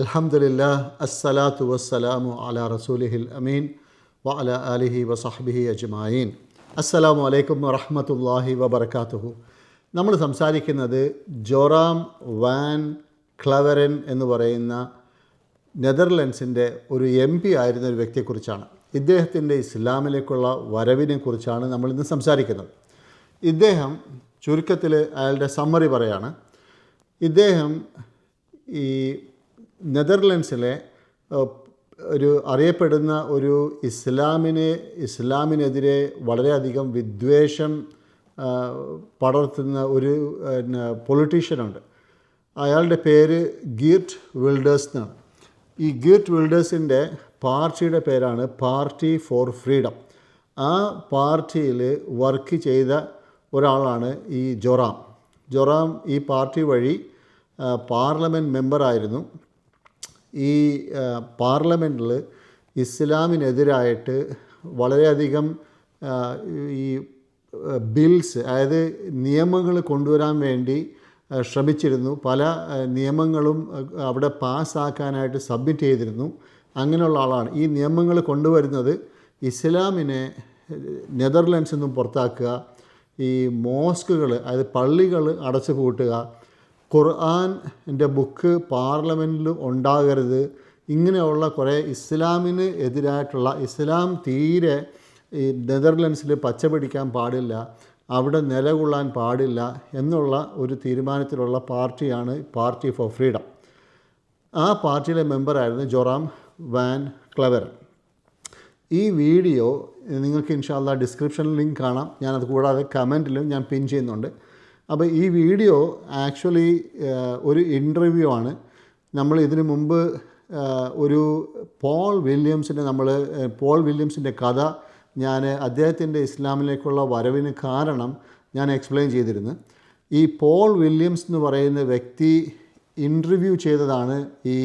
അൽഹംദുലില്ലാഹ് അസ്സലാത്തു വസ്സലാമു അലാ റസൂലിഹിൽ അമീൻ വ അലാ ആലിഹി വസഹ്ബിഹി അജ്മഈൻ. അസ്സലാമു അലൈക്കും വറഹ്മത്തുള്ളാഹി വബറകാതുഹു. നമ്മൾ സംസാരിക്കുന്നത് ജോറാം വാൻ ക്ലവറൻ എന്ന് പറയുന്ന നെതർലൻഡ്സിൻ്റെ ഒരു MP ആയിരുന്ന ഒരു വ്യക്തിയെക്കുറിച്ചാണ്. ഇദ്ദേഹത്തിൻ്റെ ഇസ്ലാമിലേക്കുള്ള വരവിനെക്കുറിച്ചാണ് നമ്മളിന്ന് സംസാരിക്കുന്നത്. ഇദ്ദേഹം ചുരുക്കത്തിൽ അയാളുടെ സമ്മറി പറയാണ്. ഇദ്ദേഹം ഈ നെതർലൻഡ്സിലെ ഒരു അറിയപ്പെടുന്ന ഒരു ഇസ്ലാമിനെതിരെ വളരെയധികം വിദ്വേഷം പടർത്തുന്ന ഒരു പൊളിറ്റീഷ്യനുണ്ട്. അയാളുടെ പേര് ഗീർട്ട് വിൽഡേഴ്സ് എന്നാണ്. ഈ ഗീർട്ട് വിൽഡേഴ്സിൻ്റെ പാർട്ടിയുടെ പേരാണ് പാർട്ടി ഫോർ ഫ്രീഡം. ആ പാർട്ടിയിൽ വർക്ക് ചെയ്ത ഒരാളാണ് ഈ ജോറാം ഈ പാർട്ടി വഴി പാർലമെൻറ്റ് മെമ്പറായിരുന്നു. ഈ പാർലമെൻറ്റിൽ ഇസ്ലാമിനെതിരായിട്ട് വളരെയധികം ഈ ബിൽസ്, അതായത് നിയമങ്ങൾ കൊണ്ടുവരാൻ വേണ്ടി ശ്രമിച്ചിരുന്നു. പല നിയമങ്ങളും അവിടെ പാസ്സാക്കാനായിട്ട് സബ്മിറ്റ് ചെയ്തിരുന്നു. അങ്ങനെയുള്ള ആളാണ്. ഈ നിയമങ്ങൾ കൊണ്ടുവരുന്നത് ഇസ്ലാമിനെ നെതർലൻഡ്സിൽ നിന്നും പുറത്താക്കുക, ഈ മോസ്കുകൾ, അതായത് പള്ളികൾ അടച്ചു പൂട്ടുക, ഖുർആൻ്റെ ബുക്ക് പാർലമെൻറ്റിൽ ഉണ്ടാകരുത്, ഇങ്ങനെയുള്ള കുറേ ഇസ്ലാമിന് എതിരായിട്ടുള്ള, ഇസ്ലാം തീരെ ഈ നെതർലൻഡ്സിൽ പച്ചപിടിക്കാൻ പാടില്ല, അവിടെ നിലകൊള്ളാൻ പാടില്ല എന്നുള്ള ഒരു തീരുമാനത്തിലുള്ള പാർട്ടിയാണ് പാർട്ടി ഫോർ ഫ്രീഡം. ആ പാർട്ടിയിലെ മെമ്പറായിരുന്നു ജോറാം വാൻ ക്ലവറൻ. ഈ വീഡിയോ നിങ്ങൾക്ക് ഇൻഷാ അല്ലാഹ് ഡിസ്ക്രിപ്ഷനിൽ ലിങ്ക് കാണാം. ഞാനത് കൂടാതെ കമൻറ്റിലും ഞാൻ പിൻ ചെയ്യുന്നുണ്ട്. അപ്പോൾ ഈ വീഡിയോ ആക്ച്വലി ഒരു ഇൻ്റർവ്യൂ ആണ്. നമ്മൾ ഇതിനു മുമ്പ് ഒരു പോൾ വില്യംസിൻ്റെ കഥ, ഞാൻ അദ്ദേഹത്തിൻ്റെ ഇസ്ലാമിലേക്കുള്ള വരവിന് കാരണം ഞാൻ എക്സ്പ്ലെയിൻ ചെയ്തിരുന്നു. ഈ പോൾ വില്യംസ് എന്ന് പറയുന്ന വ്യക്തി ഇൻ്റർവ്യൂ ചെയ്തതാണ് ഈ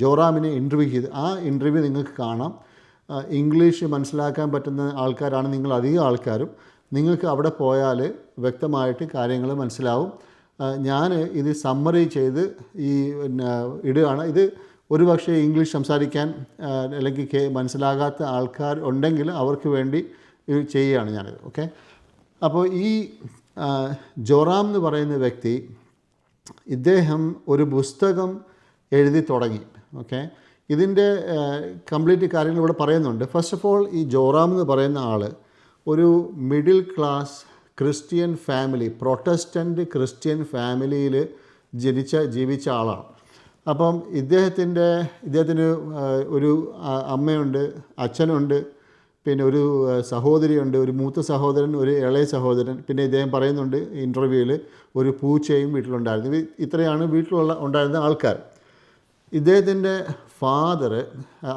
ജോറാമിനെ ഇൻ്റർവ്യൂ ചെയ്ത്. ആ ഇൻ്റർവ്യൂ നിങ്ങൾക്ക് കാണാം. ഇംഗ്ലീഷ് മനസ്സിലാക്കാൻ പറ്റുന്ന ആൾക്കാരാണ് നിങ്ങൾ അധികം ആൾക്കാരും. നിങ്ങൾക്ക് അവിടെ പോയാൽ വ്യക്തമായിട്ട് കാര്യങ്ങൾ മനസ്സിലാവും. ഞാൻ ഇത് സമ്മറി ചെയ്ത് ഈ ഇടുകയാണ്. ഇത് ഒരുപക്ഷെ ഇംഗ്ലീഷ് സംസാരിക്കാൻ അല്ലെങ്കിൽ മനസ്സിലാകാത്ത ആൾക്കാർ ഉണ്ടെങ്കിൽ അവർക്ക് വേണ്ടി ഇത് ചെയ്യുകയാണ് ഞാനിത്. ഓക്കെ. അപ്പോൾ ഈ ജോറാം എന്ന് പറയുന്ന വ്യക്തി, ഇദ്ദേഹം ഒരു പുസ്തകം എഴുതി തുടങ്ങി. ഓക്കെ. ഇതിൻ്റെ കംപ്ലീറ്റ് കാര്യങ്ങൾ ഇവിടെ പറയുന്നുണ്ട്. ഫസ്റ്റ് ഓഫ് ഓൾ, ഈ ജോറാം എന്ന് പറയുന്ന ആൾ ഒരു middle class Christian family, Protestant Christian ഫാമിലിയിൽ ജീവിച്ച ആളാണ്. അപ്പം ഇദ്ദേഹത്തിന് ഒരു അമ്മയുണ്ട്, അച്ഛനുണ്ട്, പിന്നെ ഒരു സഹോദരിയുണ്ട്, ഒരു മൂത്ത സഹോദരൻ, ഒരു ഇളയ സഹോദരൻ, പിന്നെ ഇദ്ദേഹം പറയുന്നുണ്ട് ഇൻ്റർവ്യൂവിൽ ഒരു പൂച്ചയും വീട്ടിലുണ്ടായിരുന്നു. ഇത്രയാണ് ഉണ്ടായിരുന്ന ആൾക്കാർ. ഇദ്ദേഹത്തിൻ്റെ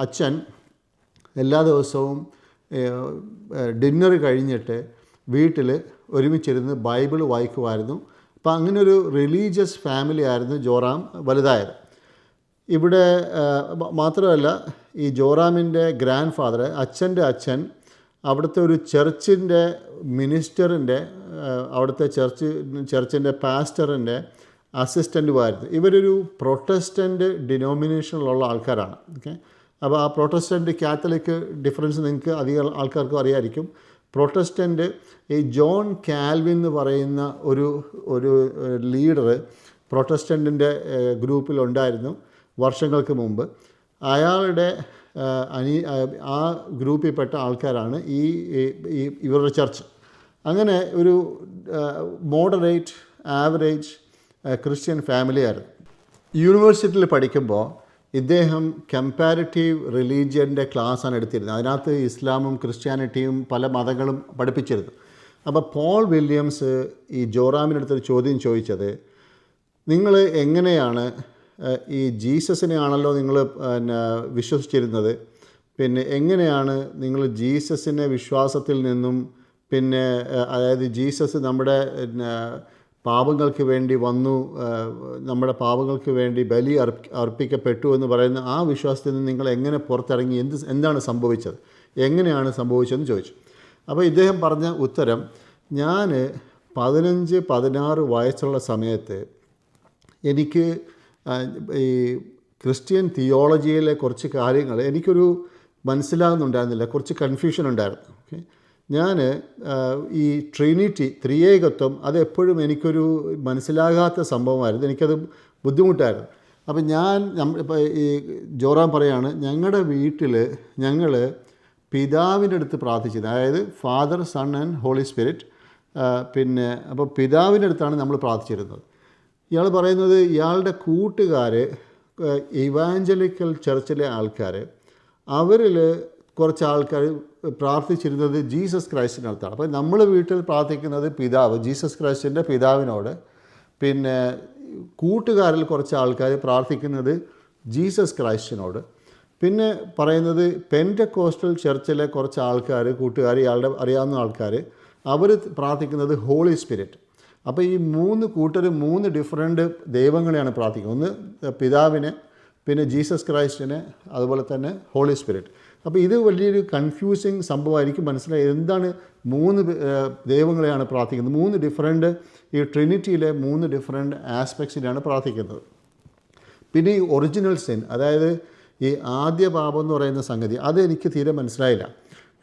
അച്ഛൻ എല്ലാ ദിവസവും ഡിന്നർ കഴിഞ്ഞിട്ട് വീട്ടിൽ ഒരുമിച്ചിരുന്ന് ബൈബിൾ വായിക്കുമായിരുന്നു. അപ്പോൾ അങ്ങനൊരു റിലീജിയസ് ഫാമിലി ആയിരുന്നു ജോറാം വലുതായത്. ഇവിടെ മാത്രമല്ല, ഈ ജോറാമിൻ്റെ ഗ്രാൻഡ് ഫാദർ, അച്ഛൻ്റെ അച്ഛൻ അവിടുത്തെ ഒരു ചർച്ചിൻ്റെ മിനിസ്റ്ററിൻ്റെ, അവിടുത്തെ ചർച്ചിൻ്റെ പാസ്റ്ററിൻ്റെ അസിസ്റ്റൻറ്റുമായിരുന്നു. ഇവരൊരു പ്രൊട്ടസ്റ്റൻ്റ് ഡിനോമിനേഷനിലുള്ള ആൾക്കാരാണ്. ഓക്കെ. അപ്പോൾ ആ പ്രൊട്ടസ്റ്റൻ്റ് കാത്തലിക് ഡിഫറൻസ് നിങ്ങൾക്ക് അധികം ആൾക്കാർക്കും അറിയാമായിരിക്കും. പ്രൊട്ടസ്റ്റൻ്റ്, ഈ ജോൺ കാൽവിൻ എന്ന് പറയുന്ന ഒരു ലീഡർ പ്രൊട്ടസ്റ്റൻറ്റിൻ്റെ ഗ്രൂപ്പിലുണ്ടായിരുന്നു വർഷങ്ങൾക്ക് മുമ്പ്. അയാളുടെ ആ ഗ്രൂപ്പിൽപ്പെട്ട ആൾക്കാരാണ് ഇവരുടെ ചർച്ച്. അങ്ങനെ ഒരു മോഡറേറ്റ് ആവറേജ് ക്രിസ്ത്യൻ ഫാമിലി ആയിരുന്നു. യൂണിവേഴ്സിറ്റിയിൽ പഠിക്കുമ്പോൾ ഇദ്ദേഹം കമ്പാരിറ്റീവ് റിലീജിയൻ്റെ ക്ലാസ്സാണ് എടുത്തിരുന്നത്. അതിനകത്ത് ഇസ്ലാമും ക്രിസ്ത്യാനിറ്റിയും പല മതങ്ങളും പഠിപ്പിച്ചിരുന്നു. അപ്പോൾ പോൾ വില്യംസ് ഈ ജോറാമിനടുത്തൊരു ചോദ്യം ചോദിച്ചത്, നിങ്ങൾ എങ്ങനെയാണ് ഈ ജീസസിനെയാണല്ലോ നിങ്ങൾ വിശ്വസിച്ചിരുന്നത്, പിന്നെ എങ്ങനെയാണ് നിങ്ങൾ ജീസസിനെ വിശ്വാസത്തിൽ നിന്നും, പിന്നെ അതായത് ജീസസ് നമ്മുടെ പാപങ്ങൾക്ക് വേണ്ടി വന്നു, നമ്മുടെ പാപങ്ങൾക്ക് വേണ്ടി ബലി അർപ്പിക്കപ്പെട്ടു എന്ന് പറയുന്ന ആ വിശ്വാസത്തിൽ നിന്ന് നിങ്ങൾ എങ്ങനെ പുറത്തിറങ്ങി, എന്താണ് സംഭവിച്ചത്, എങ്ങനെയാണ് സംഭവിച്ചതെന്ന് ചോദിച്ചു. അപ്പോൾ ഇദ്ദേഹം പറഞ്ഞ ഉത്തരം, ഞാൻ 15-16 വയസ്സുള്ള സമയത്ത് എനിക്ക് ഈ ക്രിസ്ത്യൻ തിയോളജിയിലെ കുറച്ച് കാര്യങ്ങൾ എനിക്കൊരു മനസ്സിലാകുന്നുണ്ടായിരുന്നില്ല, കുറച്ച് കൺഫ്യൂഷൻ ഉണ്ടായിരുന്നു. ഓക്കെ, ഞാൻ ഈ ട്രിനിറ്റി, ത്രിയേകത്വം, അതെപ്പോഴും എനിക്കൊരു മനസ്സിലാകാത്ത സംഭവമായിരുന്നു, എനിക്കത് ബുദ്ധിമുട്ടായിരുന്നു. അപ്പം ഇപ്പോൾ ഈ ജോറാം പറയാണ്, ഞങ്ങളുടെ വീട്ടിൽ ഞങ്ങൾ പിതാവിൻ്റെ അടുത്ത് പ്രാർത്ഥിച്ചത്, അതായത് father, son and holy spirit. പിന്നെ അപ്പോൾ പിതാവിൻ്റെ അടുത്താണ് നമ്മൾ പ്രാർത്ഥിച്ചിരുന്നത്. ഇയാൾ പറയുന്നത് ഇയാളുടെ കൂട്ടുകാർ ഇവാഞ്ചലിക്കൽ ചർച്ചിലെ ആൾക്കാർ, അവരിൽ കുറച്ച് ആൾക്കാർ പ്രാർത്ഥിച്ചിരുന്നത് ജീസസ് ക്രൈസ്റ്റിൻ്റെ അടുത്താണ്. അപ്പോൾ നമ്മൾ വീട്ടിൽ പ്രാർത്ഥിക്കുന്നത് പിതാവ്, ജീസസ് ക്രൈസ്റ്റിൻ്റെ പിതാവിനോട്. പിന്നെ കൂട്ടുകാരിൽ കുറച്ച് ആൾക്കാർ പ്രാർത്ഥിക്കുന്നത് ജീസസ് ക്രൈസ്റ്റിനോട്. പിന്നെ പറയുന്നത് പെൻറ്റക്കോസ്റ്റൽ ചർച്ചിലെ കുറച്ച് ആൾക്കാർ, കൂട്ടുകാർ, ഇയാളുടെ അറിയാവുന്ന ആൾക്കാർ, അവർ പ്രാർത്ഥിക്കുന്നത് ഹോളി സ്പിരിറ്റ്. അപ്പോൾ ഈ 3 കൂട്ടർ 3 ഡിഫറെൻറ്റ് ദൈവങ്ങളെയാണ് പ്രാർത്ഥിക്കുന്നത്. ഒന്ന് പിതാവിനെ, പിന്നെ ജീസസ് ക്രൈസ്റ്റിനെ, അതുപോലെ തന്നെ ഹോളി സ്പിരിറ്റ്. അപ്പോൾ ഇത് വലിയൊരു കൺഫ്യൂസിങ് സംഭവമായിരിക്കും. മനസ്സിലായി എന്താണ് 3 ദൈവങ്ങളെയാണ് പ്രാർത്ഥിക്കുന്നത്, 3 ഡിഫറെൻറ്റ്, ഈ ട്രിനിറ്റിയിലെ 3 ഡിഫറെൻറ്റ് ആസ്പെക്ട്സിനെയാണ് പ്രാർത്ഥിക്കുന്നത്. പിന്നെ ഈ ഒറിജിനൽ സിൻ, അതായത് ഈ ആദ്യ പാപം എന്ന് പറയുന്ന സംഗതി, അത് എനിക്ക് തീരെ മനസ്സിലായില്ല.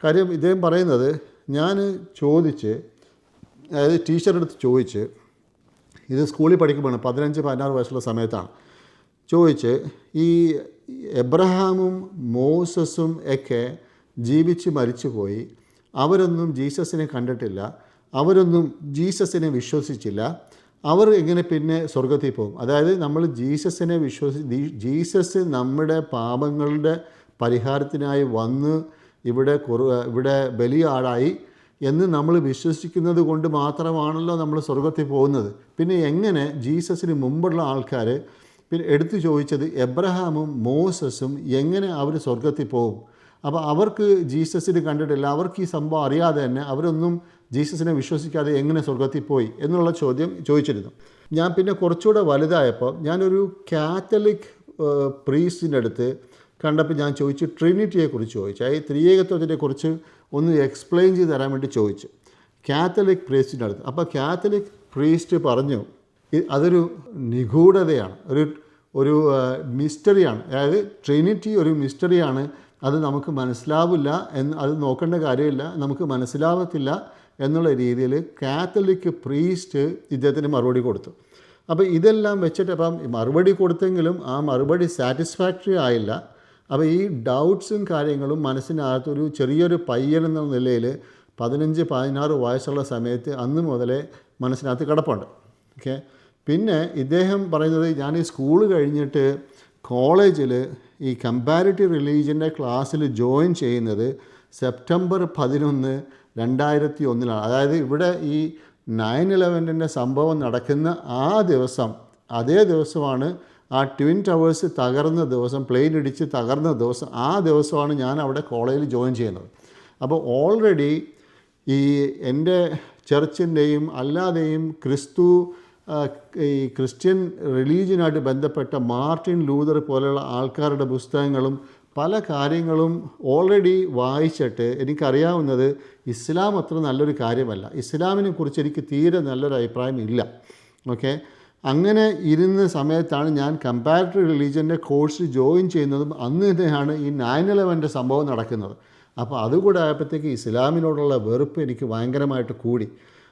കാര്യം ഇദ്ദേഹം പറയുന്നത്, ഞാൻ ചോദിച്ച്, അതായത് ടീച്ചറെടുത്ത് ചോദിച്ച്, ഇത് സ്കൂളിൽ പഠിക്കുമ്പോഴാണ്, 15-16 വയസ്സുള്ള സമയത്താണ് ചോദിച്ച്, ഈ എബ്രഹാമും മോസസും ഒക്കെ ജീവിച്ച് മരിച്ചു പോയി, അവരൊന്നും ജീസസിനെ കണ്ടിട്ടില്ല, അവരൊന്നും ജീസസിനെ വിശ്വസിച്ചില്ല, അവർ എങ്ങനെ പിന്നെ സ്വർഗത്തിൽ പോകും? അതായത് നമ്മൾ ജീസസിനെ ജീസസ് നമ്മുടെ പാപങ്ങളുടെ പരിഹാരത്തിനായി വന്ന് ഇവിടെ ബലിയാടായി എന്ന് നമ്മൾ വിശ്വസിക്കുന്നത് കൊണ്ട് മാത്രമാണല്ലോ നമ്മൾ സ്വർഗത്തിൽ പോകുന്നത്. പിന്നെ എങ്ങനെ ജീസസിന് മുമ്പുള്ള ആൾക്കാർ പിന്നെ എടുത്തു ചോദിച്ചത്, എബ്രഹാമും മോസസും എങ്ങനെ അവർ സ്വർഗത്തിൽ പോകും? അപ്പോൾ അവർക്ക് ജീസസിനെ കണ്ടിട്ടില്ല, അവർക്ക് ഈ സംഭവം അറിയാതെ തന്നെ അവരൊന്നും ജീസസിനെ വിശ്വസിക്കാതെ എങ്ങനെ സ്വർഗത്തിൽ പോയി എന്നുള്ള ചോദ്യം ചോദിച്ചിരുന്നു. ഞാൻ പിന്നെ കുറച്ചുകൂടെ വലുതായപ്പോൾ ഞാനൊരു കാത്തലിക് പ്രീസ്റ്റിൻ്റെ അടുത്ത് കണ്ടപ്പോൾ ഞാൻ ചോദിച്ചു, ട്രിനിറ്റിയെക്കുറിച്ച് ചോദിച്ചു, ഈ ത്രിയേകത്വത്തിനെക്കുറിച്ച് ഒന്ന് എക്സ്പ്ലെയിൻ ചെയ്ത് തരാൻ വേണ്ടി ചോദിച്ചു കാത്തലിക് പ്രീസ്റ്റിൻ്റെ അടുത്ത്. അപ്പോൾ കാത്തലിക് പ്രീസ്റ്റ് പറഞ്ഞു, അതൊരു നിഗൂഢതയാണ്, ഒരു മിസ്റ്ററിയാണ്, അതായത് ട്രിനിറ്റി ഒരു മിസ്റ്ററിയാണ്, അത് നമുക്ക് മനസ്സിലാവില്ല അത് നോക്കേണ്ട കാര്യമില്ല, നമുക്ക് മനസ്സിലാവത്തില്ല എന്നുള്ള രീതിയിൽ കാത്തലിക് പ്രീസ്റ്റ് ഇദ്ദേഹത്തിന് മറുപടി കൊടുത്തു. അപ്പോൾ ഇതെല്ലാം വെച്ചിട്ട് അപ്പം മറുപടി കൊടുത്തെങ്കിലും ആ മറുപടി സാറ്റിസ്ഫാക്ടറി ആയില്ല. അപ്പോൾ ഈ ഡൗട്ട്സും കാര്യങ്ങളും മനസ്സിനകത്തൊരു ചെറിയൊരു പയ്യനെന്ന നിലയിൽ 15-16 വയസ്സുള്ള സമയത്ത് അന്ന് മുതലേ മനസ്സിനകത്ത് കിടപ്പുണ്ട്. ഓക്കെ, പിന്നെ ഇദ്ദേഹം പറയുന്നത്, ഞാൻ ഈ സ്കൂൾ കഴിഞ്ഞിട്ട് കോളേജിൽ ഈ കമ്പാരിറ്റീവ് റിലീജിയൻ്റെ ക്ലാസ്സിൽ ജോയിൻ ചെയ്യുന്നത് സെപ്റ്റംബർ 11, 2001. അതായത് ഇവിടെ ഈ 9/11 സംഭവം നടക്കുന്ന അതേ ദിവസമാണ് ആ ട്വിൻ ടവേഴ്സ് തകർന്ന ദിവസം, പ്ലെയിൻ ഇടിച്ച് തകർന്ന ദിവസം, ആ ദിവസമാണ് ഞാൻ അവിടെ കോളേജിൽ ജോയിൻ ചെയ്യുന്നത്. അപ്പോൾ ഓൾറെഡി ഈ എൻ്റെ ചർച്ചിൻ്റെയും അല്ലാതെയും ഈ ക്രിസ്ത്യൻ റിലീജിയനായിട്ട് ബന്ധപ്പെട്ട മാർട്ടിൻ ലൂതർ പോലെയുള്ള ആൾക്കാരുടെ പുസ്തകങ്ങളും പല കാര്യങ്ങളും ഓൾറെഡി വായിച്ചിട്ട് എനിക്കറിയാവുന്നത് ഇസ്ലാം അത്ര നല്ലൊരു കാര്യമല്ല, ഇസ്ലാമിനെ കുറിച്ച് എനിക്ക് തീരെ നല്ലൊരു അഭിപ്രായം ഇല്ല. ഓക്കെ, അങ്ങനെ ഇരുന്ന സമയത്താണ് ഞാൻ കമ്പാരിറ്റീവ് റിലീജിയൻ്റെ കോഴ്സ് ജോയിൻ ചെയ്യുന്നതും അന്ന് തന്നെയാണ് ഈ 9/11 സംഭവം നടക്കുന്നത്. അപ്പോൾ അതുകൂടെ ആയപ്പോഴത്തേക്ക് ഇസ്ലാമിനോടുള്ള വെറുപ്പ് എനിക്ക് ഭയങ്കരമായിട്ട് കൂടി.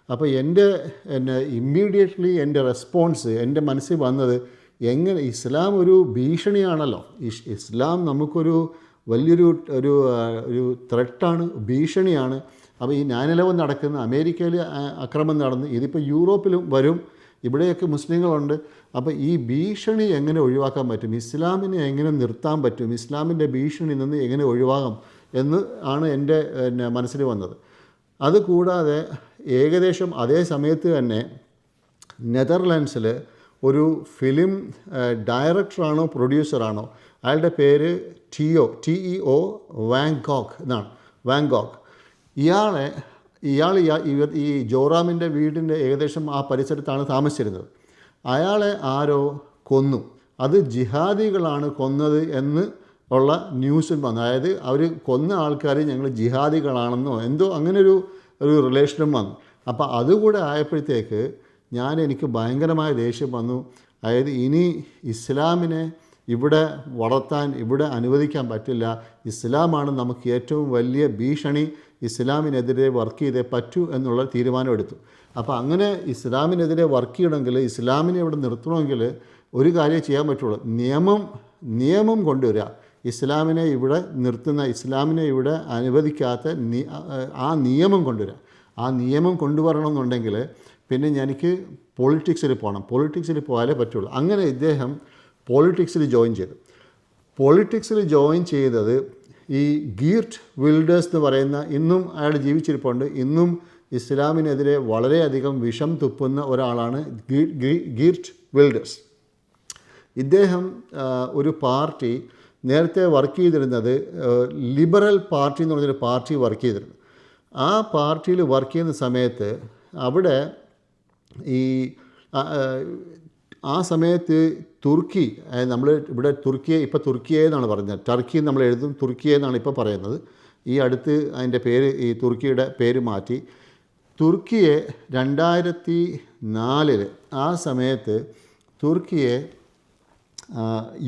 അപ്പോൾ എന്നെ ഇമ്മീഡിയറ്റ്ലി എൻ്റെ റെസ്പോൺസ് എൻ്റെ മനസ്സിൽ വന്നത്, എങ്ങനെ ഇസ്ലാം ഒരു ഭീഷണിയാണല്ലോ, ഇസ്ലാം നമുക്കൊരു വലിയൊരു ഒരു ത്രെട്ടാണ്, ഭീഷണിയാണ്. അപ്പോൾ ഈ 9/11 നടക്കുന്ന, അമേരിക്കയിൽ അക്രമം നടന്ന്, ഇതിപ്പോൾ യൂറോപ്പിലും വരും, ഇവിടെയൊക്കെ മുസ്ലിങ്ങളുണ്ട്. അപ്പോൾ ഈ ഭീഷണി എങ്ങനെ ഒഴിവാക്കാൻ പറ്റും, ഇസ്ലാമിനെ എങ്ങനെ നിർത്താൻ പറ്റും, ഇസ്ലാമിൻ്റെ ഭീഷണി നിന്ന് എങ്ങനെ ഒഴിവാകാം എന്ന് ആണ് എൻ്റെ മനസ്സിൽ വന്നത്. അതുകൂടാതെ ഏകദേശം അതേ സമയത്ത് തന്നെ നെതർലാൻഡ്സിൽ ഒരു ഫിലിം ഡയറക്ടറാണോ പ്രൊഡ്യൂസറാണോ, അയാളുടെ പേര് TEO വാങ്കോക്ക് എന്നാണ്, വാങ്കോക്ക്. ഈ ജോറാമിൻ്റെ വീടിൻ്റെ ഏകദേശം ആ പരിസരത്താണ് താമസിച്ചിരുന്നത്. അയാളെ ആരോ കൊന്നു, അത് ജിഹാദികളാണ് കൊന്നത് എന്ന് ഉള്ള ന്യൂസും വന്നു. അതായത് അവർ കൊന്ന ആൾക്കാർ ഞങ്ങൾ ജിഹാദികളാണെന്നോ എന്തോ അങ്ങനെ ഒരു റിലേഷനും വന്നു. അപ്പോൾ അതുകൂടെ ആയപ്പോഴത്തേക്ക് എനിക്ക് ഭയങ്കരമായ ദേഷ്യം വന്നു. അതായത് ഇനി ഇസ്ലാമിനെ ഇവിടെ വളർത്താൻ ഇവിടെ അനുവദിക്കാൻ പറ്റില്ല. ഇസ്ലാമാണ് നമുക്ക് ഏറ്റവും വലിയ ഭീഷണി, ഇസ്ലാമിനെതിരെ വർക്ക് ചെയ്തേ പറ്റൂ എന്നുള്ള തീരുമാനമെടുത്തു. അപ്പോൾ അങ്ങനെ ഇസ്ലാമിനെതിരെ വർക്ക് ചെയ്യണമെങ്കിൽ, ഇസ്ലാമിനെ ഇവിടെ നിർത്തണമെങ്കിൽ ഒരു കാര്യം ചെയ്യാൻ പറ്റുള്ളൂ, നിയമം കൊണ്ടുവരിക. ഇസ്ലാമിനെ ഇവിടെ നിർത്തുന്ന, ഇസ്ലാമിനെ ഇവിടെ അനുവദിക്കാത്ത ആ നിയമം കൊണ്ടുവരിക. ആ നിയമം കൊണ്ടുവരണമെന്നുണ്ടെങ്കിൽ പിന്നെ എനിക്ക് പൊളിറ്റിക്സിൽ പോകണം, പൊളിറ്റിക്സിൽ പോയാലേ പറ്റുള്ളൂ. അങ്ങനെ ഇദ്ദേഹം പൊളിറ്റിക്സിൽ ജോയിൻ ചെയ്തു. പൊളിറ്റിക്സിൽ ജോയിൻ ചെയ്തത് ഈ ഗീർട്ട് വിൽഡേഴ്സ് എന്ന് പറയുന്ന, ഇന്നും അയാൾ ജീവിച്ചിരിപ്പുണ്ട്, ഇന്നും ഇസ്ലാമിനെതിരെ വളരെയധികം വിഷം തുപ്പുന്ന ഒരാളാണ് ഗീർട്ട് വിൽഡേഴ്സ്. ഇദ്ദേഹം ഒരു പാർട്ടി നേരത്തെ വർക്ക് ചെയ്തിരുന്നത് ലിബറൽ പാർട്ടി എന്ന് പറഞ്ഞൊരു പാർട്ടി വർക്ക് ചെയ്തിരുന്നു. ആ പാർട്ടിയിൽ വർക്ക് ചെയ്യുന്ന സമയത്ത് അവിടെ ആ സമയത്ത് തുർക്കി, നമ്മൾ ഇവിടെ ഇപ്പോൾ തുർക്കിയെ എന്നാണ് പറയുന്നത്, ടർക്കി നമ്മൾ എഴുതും, തുർക്കിയെ എന്നാണ് ഇപ്പോൾ പറയുന്നത്. ഈ അടുത്ത് അതിൻ്റെ പേര്, ഈ തുർക്കിയുടെ പേര് മാറ്റി. തുർക്കിയെ 2004 ആ സമയത്ത് തുർക്കിയെ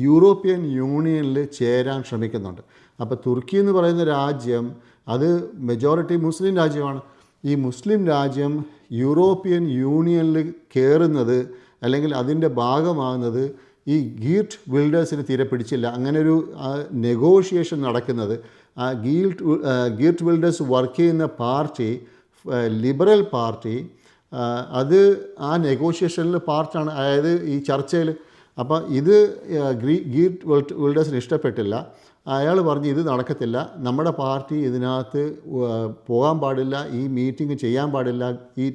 യൂറോപ്യൻ യൂണിയനിൽ ചേരാൻ ശ്രമിക്കുന്നുണ്ട്. അപ്പോൾ തുർക്കി എന്ന് പറയുന്ന രാജ്യം അത് മെജോറിറ്റി മുസ്ലിം രാജ്യമാണ്. ഈ മുസ്ലിം രാജ്യം യൂറോപ്യൻ യൂണിയനിൽ കയറുന്നത് അല്ലെങ്കിൽ അതിൻ്റെ ഭാഗമാകുന്നത് ഈ ഗീർട്ട് വിൽഡേഴ്സിന് തീരെ പിടിച്ചില്ല. അങ്ങനൊരു നെഗോഷിയേഷൻ നടക്കുന്നത്, ഗീർട്ട് വിൽഡേഴ്സ് വർക്ക് ചെയ്യുന്ന പാർട്ടി, ലിബറൽ പാർട്ടി, അത് ആ നെഗോഷിയേഷനിൽ പാർട്ടാണ്, അതായത് ഈ ചർച്ചയിൽ. അപ്പോൾ ഇത് ഗീർട്ട് വിൽഡേഴ്സിന് ഇഷ്ടപ്പെട്ടില്ല. അയാൾ പറഞ്ഞു ഇത് നടക്കത്തില്ല, നമ്മുടെ പാർട്ടി ഇതിനകത്ത് പോകാൻ പാടില്ല, ഈ മീറ്റിംഗ് ചെയ്യാൻ പാടില്ല, ഈ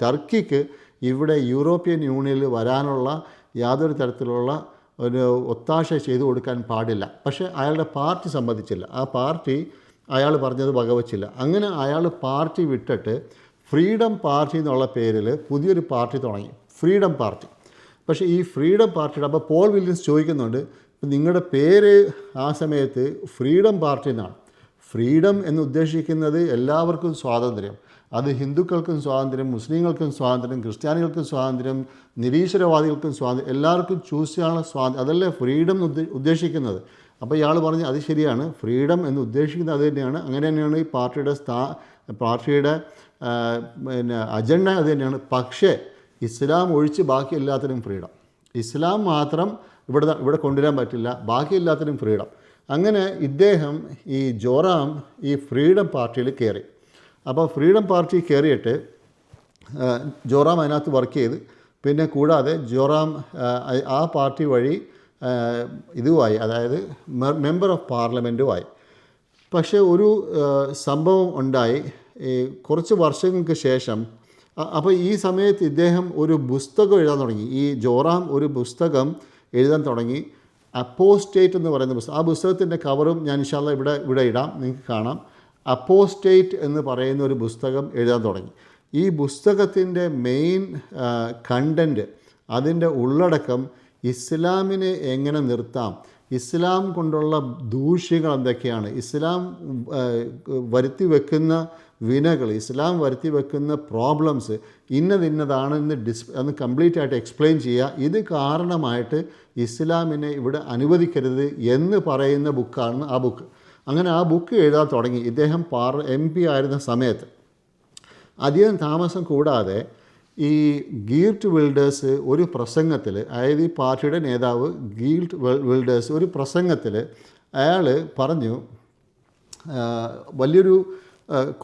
ടർക്കിക്ക് ഇവിടെ യൂറോപ്യൻ യൂണിയനിൽ വരാനുള്ള യാതൊരു തരത്തിലുള്ള ഒരു ഒത്താശ ചെയ്തു കൊടുക്കാൻ പാടില്ല. പക്ഷേ അയാളുടെ പാർട്ടി സമ്മതിച്ചില്ല. ആ പാർട്ടി അയാൾ പറഞ്ഞത് വകവച്ചില്ല. അങ്ങനെ അയാൾ പാർട്ടി വിട്ടിട്ട് ഫ്രീഡം പാർട്ടി എന്നുള്ള പേരിൽ പുതിയൊരു പാർട്ടി തുടങ്ങി, ഫ്രീഡം പാർട്ടി. പക്ഷേ ഈ ഫ്രീഡം പാർട്ടിയുടെ, അപ്പോൾ പോൾ വില്യംസ് ചോദിക്കുന്നുണ്ട്, നിങ്ങളുടെ പേര് ആ സമയത്ത് ഫ്രീഡം പാർട്ടി എന്നാണ്. ഫ്രീഡം എന്ന് ഉദ്ദേശിക്കുന്നത് എല്ലാവർക്കും സ്വാതന്ത്ര്യം, അത് ഹിന്ദുക്കൾക്കും സ്വാതന്ത്ര്യം, മുസ്ലിങ്ങൾക്കും സ്വാതന്ത്ര്യം, ക്രിസ്ത്യാനികൾക്കും സ്വാതന്ത്ര്യം, നിരീശ്വരവാദികൾക്കും സ്വാതന്ത്ര്യം, എല്ലാവർക്കും ചൂസ് ചെയ്യാനുള്ള സ്വാതന്ത്ര്യം, അതല്ലേ ഫ്രീഡം ഉദ്ദേശിക്കുന്നത്. അപ്പോൾ ഇയാൾ പറഞ്ഞു അത് ശരിയാണ്, ഫ്രീഡം എന്ന് ഉദ്ദേശിക്കുന്നത് അത് തന്നെയാണ്, അങ്ങനെ തന്നെയാണ് ഈ പാർട്ടിയുടെ പിന്നെ അജണ്ട അത് തന്നെയാണ്. പക്ഷേ ഇസ്ലാം ഒഴിച്ച് ബാക്കി എല്ലാത്തിനും ഫ്രീഡം, ഇസ്ലാം മാത്രം ഇവിടെ കൊണ്ടുവരാൻ പറ്റില്ല, ബാക്കി എല്ലാത്തിനും ഫ്രീഡം. അങ്ങനെ ഇദ്ദേഹം ഈ ജോറാം ഈ ഫ്രീഡം പാർട്ടിയിൽ കയറി. അപ്പോൾ ഫ്രീഡം പാർട്ടി കയറിയിട്ട് ജോറാം അതിനകത്ത് വർക്ക് ചെയ്ത്, പിന്നെ കൂടാതെ ജോറാം ആ പാർട്ടി വഴി ഇതുമായി, അതായത് മെമ്പർ ഓഫ് പാർലമെൻറ്റുമായി. പക്ഷേ ഒരു സംഭവം ഉണ്ടായി കുറച്ച് വർഷങ്ങൾക്ക് ശേഷം. അപ്പോൾ ഈ സമയത്ത് ഇദ്ദേഹം ഒരു പുസ്തകം എഴുതാൻ തുടങ്ങി. ഈ ജോറാം ഒരു പുസ്തകം എഴുതാൻ തുടങ്ങി, അപ്പോസ്റ്റേറ്റ് എന്ന് പറയുന്ന പുസ്തകം. ആ പുസ്തകത്തിൻ്റെ കവറും ഞാൻ ഇൻഷാ അല്ലാഹ് ഇവിടെ ഇടാം, നിങ്ങൾക്ക് കാണാം. അപ്പോസ്റ്റേറ്റ് എന്ന് പറയുന്ന ഒരു പുസ്തകം എഴുതാൻ തുടങ്ങി. ഈ പുസ്തകത്തിൻ്റെ മെയിൻ കണ്ടൻറ്റ്, അതിൻ്റെ ഉള്ളടക്കം ഇസ്ലാമിനെ എങ്ങനെ നിർത്താം, ഇസ്ലാം കൊണ്ടുള്ള ദൂഷ്യങ്ങൾ എന്തൊക്കെയാണ്, ഇസ്ലാം വരുത്തി വെക്കുന്ന വിനകൾ, ഇസ്ലാം വരുത്തി വെക്കുന്ന പ്രോബ്ലംസ് ഇന്നതാണെന്ന് അന്ന് കംപ്ലീറ്റ് ആയിട്ട് എക്സ്പ്ലെയിൻ ചെയ്യുക. ഇത് കാരണമായിട്ട് ഇസ്ലാമിനെ ഇവിടെ അനുവദിക്കരുത് എന്ന് പറയുന്ന ബുക്കാണ് ആ ബുക്ക്. അങ്ങനെ ആ ബുക്ക് എഴുതാൻ തുടങ്ങി ഇദ്ദേഹം MP ആയിരുന്ന സമയത്ത്. അധികം താമസം കൂടാതെ ഈ ഗീർട്ട് വിൽഡേഴ്സ് ഒരു പ്രസംഗത്തിൽ, അതായത് ഈ പാർട്ടിയുടെ നേതാവ് ഗീർട്ട് വിൽഡേഴ്സ് ഒരു പ്രസംഗത്തിൽ അയാൾ പറഞ്ഞു, വലിയൊരു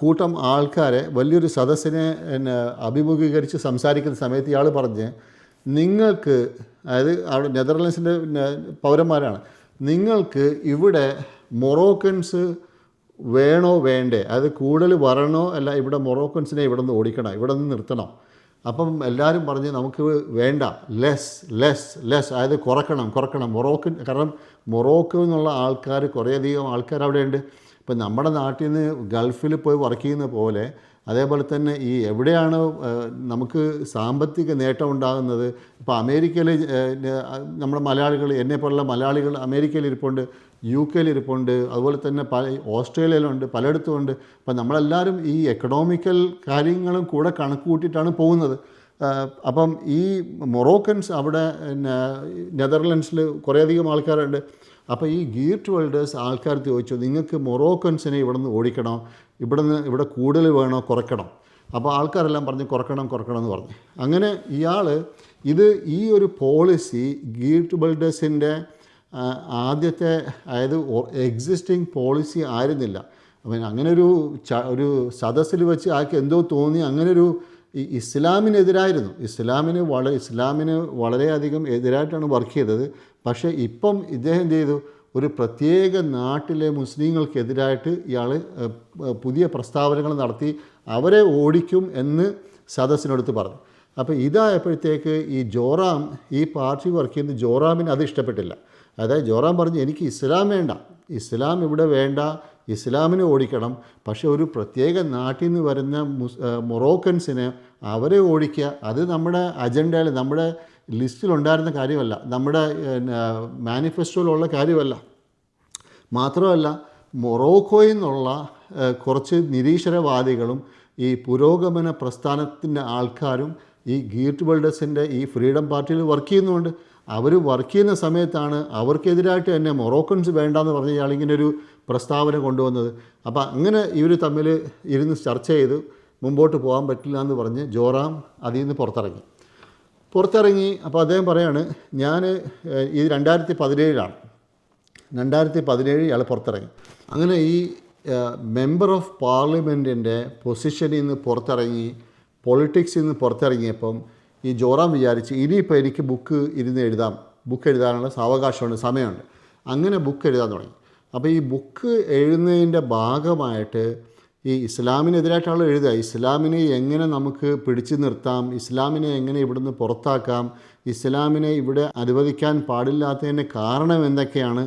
കൂട്ടം ആൾക്കാരെ, വലിയൊരു സദസ്സിനെ അഭിമുഖീകരിച്ച് സംസാരിക്കുന്ന സമയത്ത് ഇയാൾ പറഞ്ഞ്, നിങ്ങൾക്ക്, അതായത് അവിടെ നെതർലൻഡ്സിൻ്റെ പൗരന്മാരാണ്, നിങ്ങൾക്ക് ഇവിടെ മൊറോക്കൻസ് വേണോ വേണ്ടേ, അതായത് കൂടുതൽ വരണോ അല്ല, ഇവിടെ മൊറോക്കൻസിനെ ഇവിടെ നിന്ന് ഓടിക്കണം, ഇവിടെ നിന്ന് നിർത്തണം. അപ്പം എല്ലാവരും പറഞ്ഞ് നമുക്ക് വേണ്ട, ലെസ്, അതായത് കുറക്കണം മൊറോക്കൻ. കാരണം മൊറോക്കോ എന്നുള്ള ആൾക്കാർ, കുറേയധികം ആൾക്കാർ അവിടെയുണ്ട്. ഇപ്പം നമ്മുടെ നാട്ടിൽ നിന്ന് ഗൾഫിൽ പോയി വർക്ക് ചെയ്യുന്ന പോലെ, അതേപോലെ തന്നെ ഈ എവിടെയാണ് നമുക്ക് സാമ്പത്തിക നേട്ടം ഉണ്ടാകുന്നത്. ഇപ്പോൾ അമേരിക്കയിൽ നമ്മുടെ മലയാളികൾ, എന്നെപ്പോലുള്ള മലയാളികൾ അമേരിക്കയിൽ ഇരിപ്പുണ്ട്, UK ഇരിപ്പുണ്ട്, അതുപോലെ തന്നെ ഓസ്ട്രേലിയയിലുണ്ട്, പലയിടത്തുമുണ്ട്. അപ്പം നമ്മളെല്ലാവരും ഈ എക്കണോമിക്കൽ കാര്യങ്ങളും കൂടെ കണക്ക് കൂട്ടിയിട്ടാണ് പോകുന്നത്. അപ്പം ഈ മൊറോക്കൻസ് അവിടെ പിന്നെ നെതർലൻഡ്സിൽ കുറേയധികം ആൾക്കാരുണ്ട്. അപ്പോൾ ഈ ഗീർട്ട് വെൽഡേഴ്സ് ആൾക്കാർ ചോദിച്ചു, നിങ്ങൾക്ക് മൊറോക്കൻസിനെ ഇവിടെ നിന്ന് ഓടിക്കണോ, ഇവിടെ കൂടുതൽ വേണോ, കുറയ്ക്കണോ? അപ്പോൾ ആൾക്കാരെല്ലാം പറഞ്ഞ് കുറയ്ക്കണം എന്ന് പറഞ്ഞു. അങ്ങനെ ഇയാൾ ഈ ഒരു പോളിസി ഗീർട്ട് വെൽഡേഴ്സിൻ്റെ ആദ്യത്തെ, അതായത് എക്സിസ്റ്റിംഗ് പോളിസി ആയിരുന്നില്ല. അപ്പം അങ്ങനെ ഒരു സദസ്സിൽ വെച്ച് ആൾക്ക് എന്തോ തോന്നി, അങ്ങനൊരു ഇസ്ലാമിനെതിരായിരുന്നു. ഇസ്ലാമിന് വളരെയധികം എതിരായിട്ടാണ് വർക്ക് ചെയ്തത്. പക്ഷേ ഇപ്പം ഇദ്ദേഹം ചെയ്തു, ഒരു പ്രത്യേക നാട്ടിലെ മുസ്ലിങ്ങൾക്കെതിരായിട്ട് ഇയാൾ പുതിയ പ്രസ്താവനകൾ നടത്തി അവരെ ഓടിക്കും എന്ന് സദസ്സിനടുത്ത് പറഞ്ഞു. അപ്പോൾ ഇതായപ്പോഴത്തേക്ക് ഈ ജോറാം, ഈ പാർട്ടി വർക്ക് ചെയ്യുന്ന ജോറാമിന് അത് ഇഷ്ടപ്പെട്ടില്ല. അതായത് ജോറാം പറഞ്ഞു, എനിക്ക് ഇസ്ലാം വേണ്ട, ഇസ്ലാം ഇവിടെ വേണ്ട, ഇസ്ലാമിനെ ഓടിക്കണം. പക്ഷേ ഒരു പ്രത്യേക നാട്ടിൽ നിന്ന് വരുന്ന മൊറോക്കൻസിനെ അവരെ ഓടിക്കുക, അത് നമ്മുടെ അജണ്ടയിൽ, നമ്മുടെ ലിസ്റ്റിലുണ്ടായിരുന്ന കാര്യമല്ല, നമ്മുടെ മാനിഫെസ്റ്റോയിലുള്ള കാര്യമല്ല. മാത്രമല്ല മൊറോക്കോയിൽ നിന്നുള്ള കുറച്ച് നിരീശ്വരവാദികളും ഈ പുരോഗമന പ്രസ്ഥാനത്തിൻ്റെ ആൾക്കാരും ഈ ഗീർട്ട് വെൽഡേഴ്സിൻ്റെ ഈ ഫ്രീഡം പാർട്ടിയിൽ വർക്ക് ചെയ്യുന്നുണ്ട്. അവർ വർക്ക് ചെയ്യുന്ന സമയത്താണ് അവർക്കെതിരായിട്ട് തന്നെ മൊറോക്കൻസ് വേണ്ടാന്ന് പറഞ്ഞ് ഇയാളിങ്ങനെ ഒരു പ്രസ്താവന കൊണ്ടുവന്നത്. അപ്പോൾ അങ്ങനെ ഇവർ തമ്മിൽ ഇരുന്ന് ചർച്ച ചെയ്ത് മുമ്പോട്ട് പോകാൻ പറ്റില്ല എന്ന് പറഞ്ഞ് ജോറാം അതിൽ നിന്ന് പുറത്തിറങ്ങി. അപ്പോൾ അദ്ദേഹം പറയാണ്, ഇത് 2017 2017 ഇയാൾ പുറത്തിറങ്ങി. അങ്ങനെ ഈ മെമ്പർ ഓഫ് പാർലമെൻറ്റിൻ്റെ പൊസിഷനിൽ നിന്ന് പുറത്തിറങ്ങി, പൊളിറ്റിക്സിൽ നിന്ന് പുറത്തിറങ്ങിയപ്പം ഈ ജോറാം വിചാരിച്ച് ഇനിയിപ്പോൾ എനിക്ക് ബുക്ക് എഴുതാനുള്ള സാവകാശമുണ്ട്, സമയമുണ്ട്. അങ്ങനെ ബുക്ക് എഴുതാൻ തുടങ്ങി. അപ്പോൾ ഈ ബുക്ക് എഴുതുന്നതിൻ്റെ ഭാഗമായിട്ട് ഈ ഇസ്ലാമിനെതിരായിട്ടാണ് എഴുതുക. ഇസ്ലാമിനെ എങ്ങനെ നമുക്ക് പിടിച്ചു നിർത്താം, ഇസ്ലാമിനെ എങ്ങനെ ഇവിടുന്ന് പുറത്താക്കാം, ഇസ്ലാമിനെ ഇവിടെ അനുവദിക്കാൻ പാടില്ലാത്തതിൻ്റെ കാരണം എന്തൊക്കെയാണ്,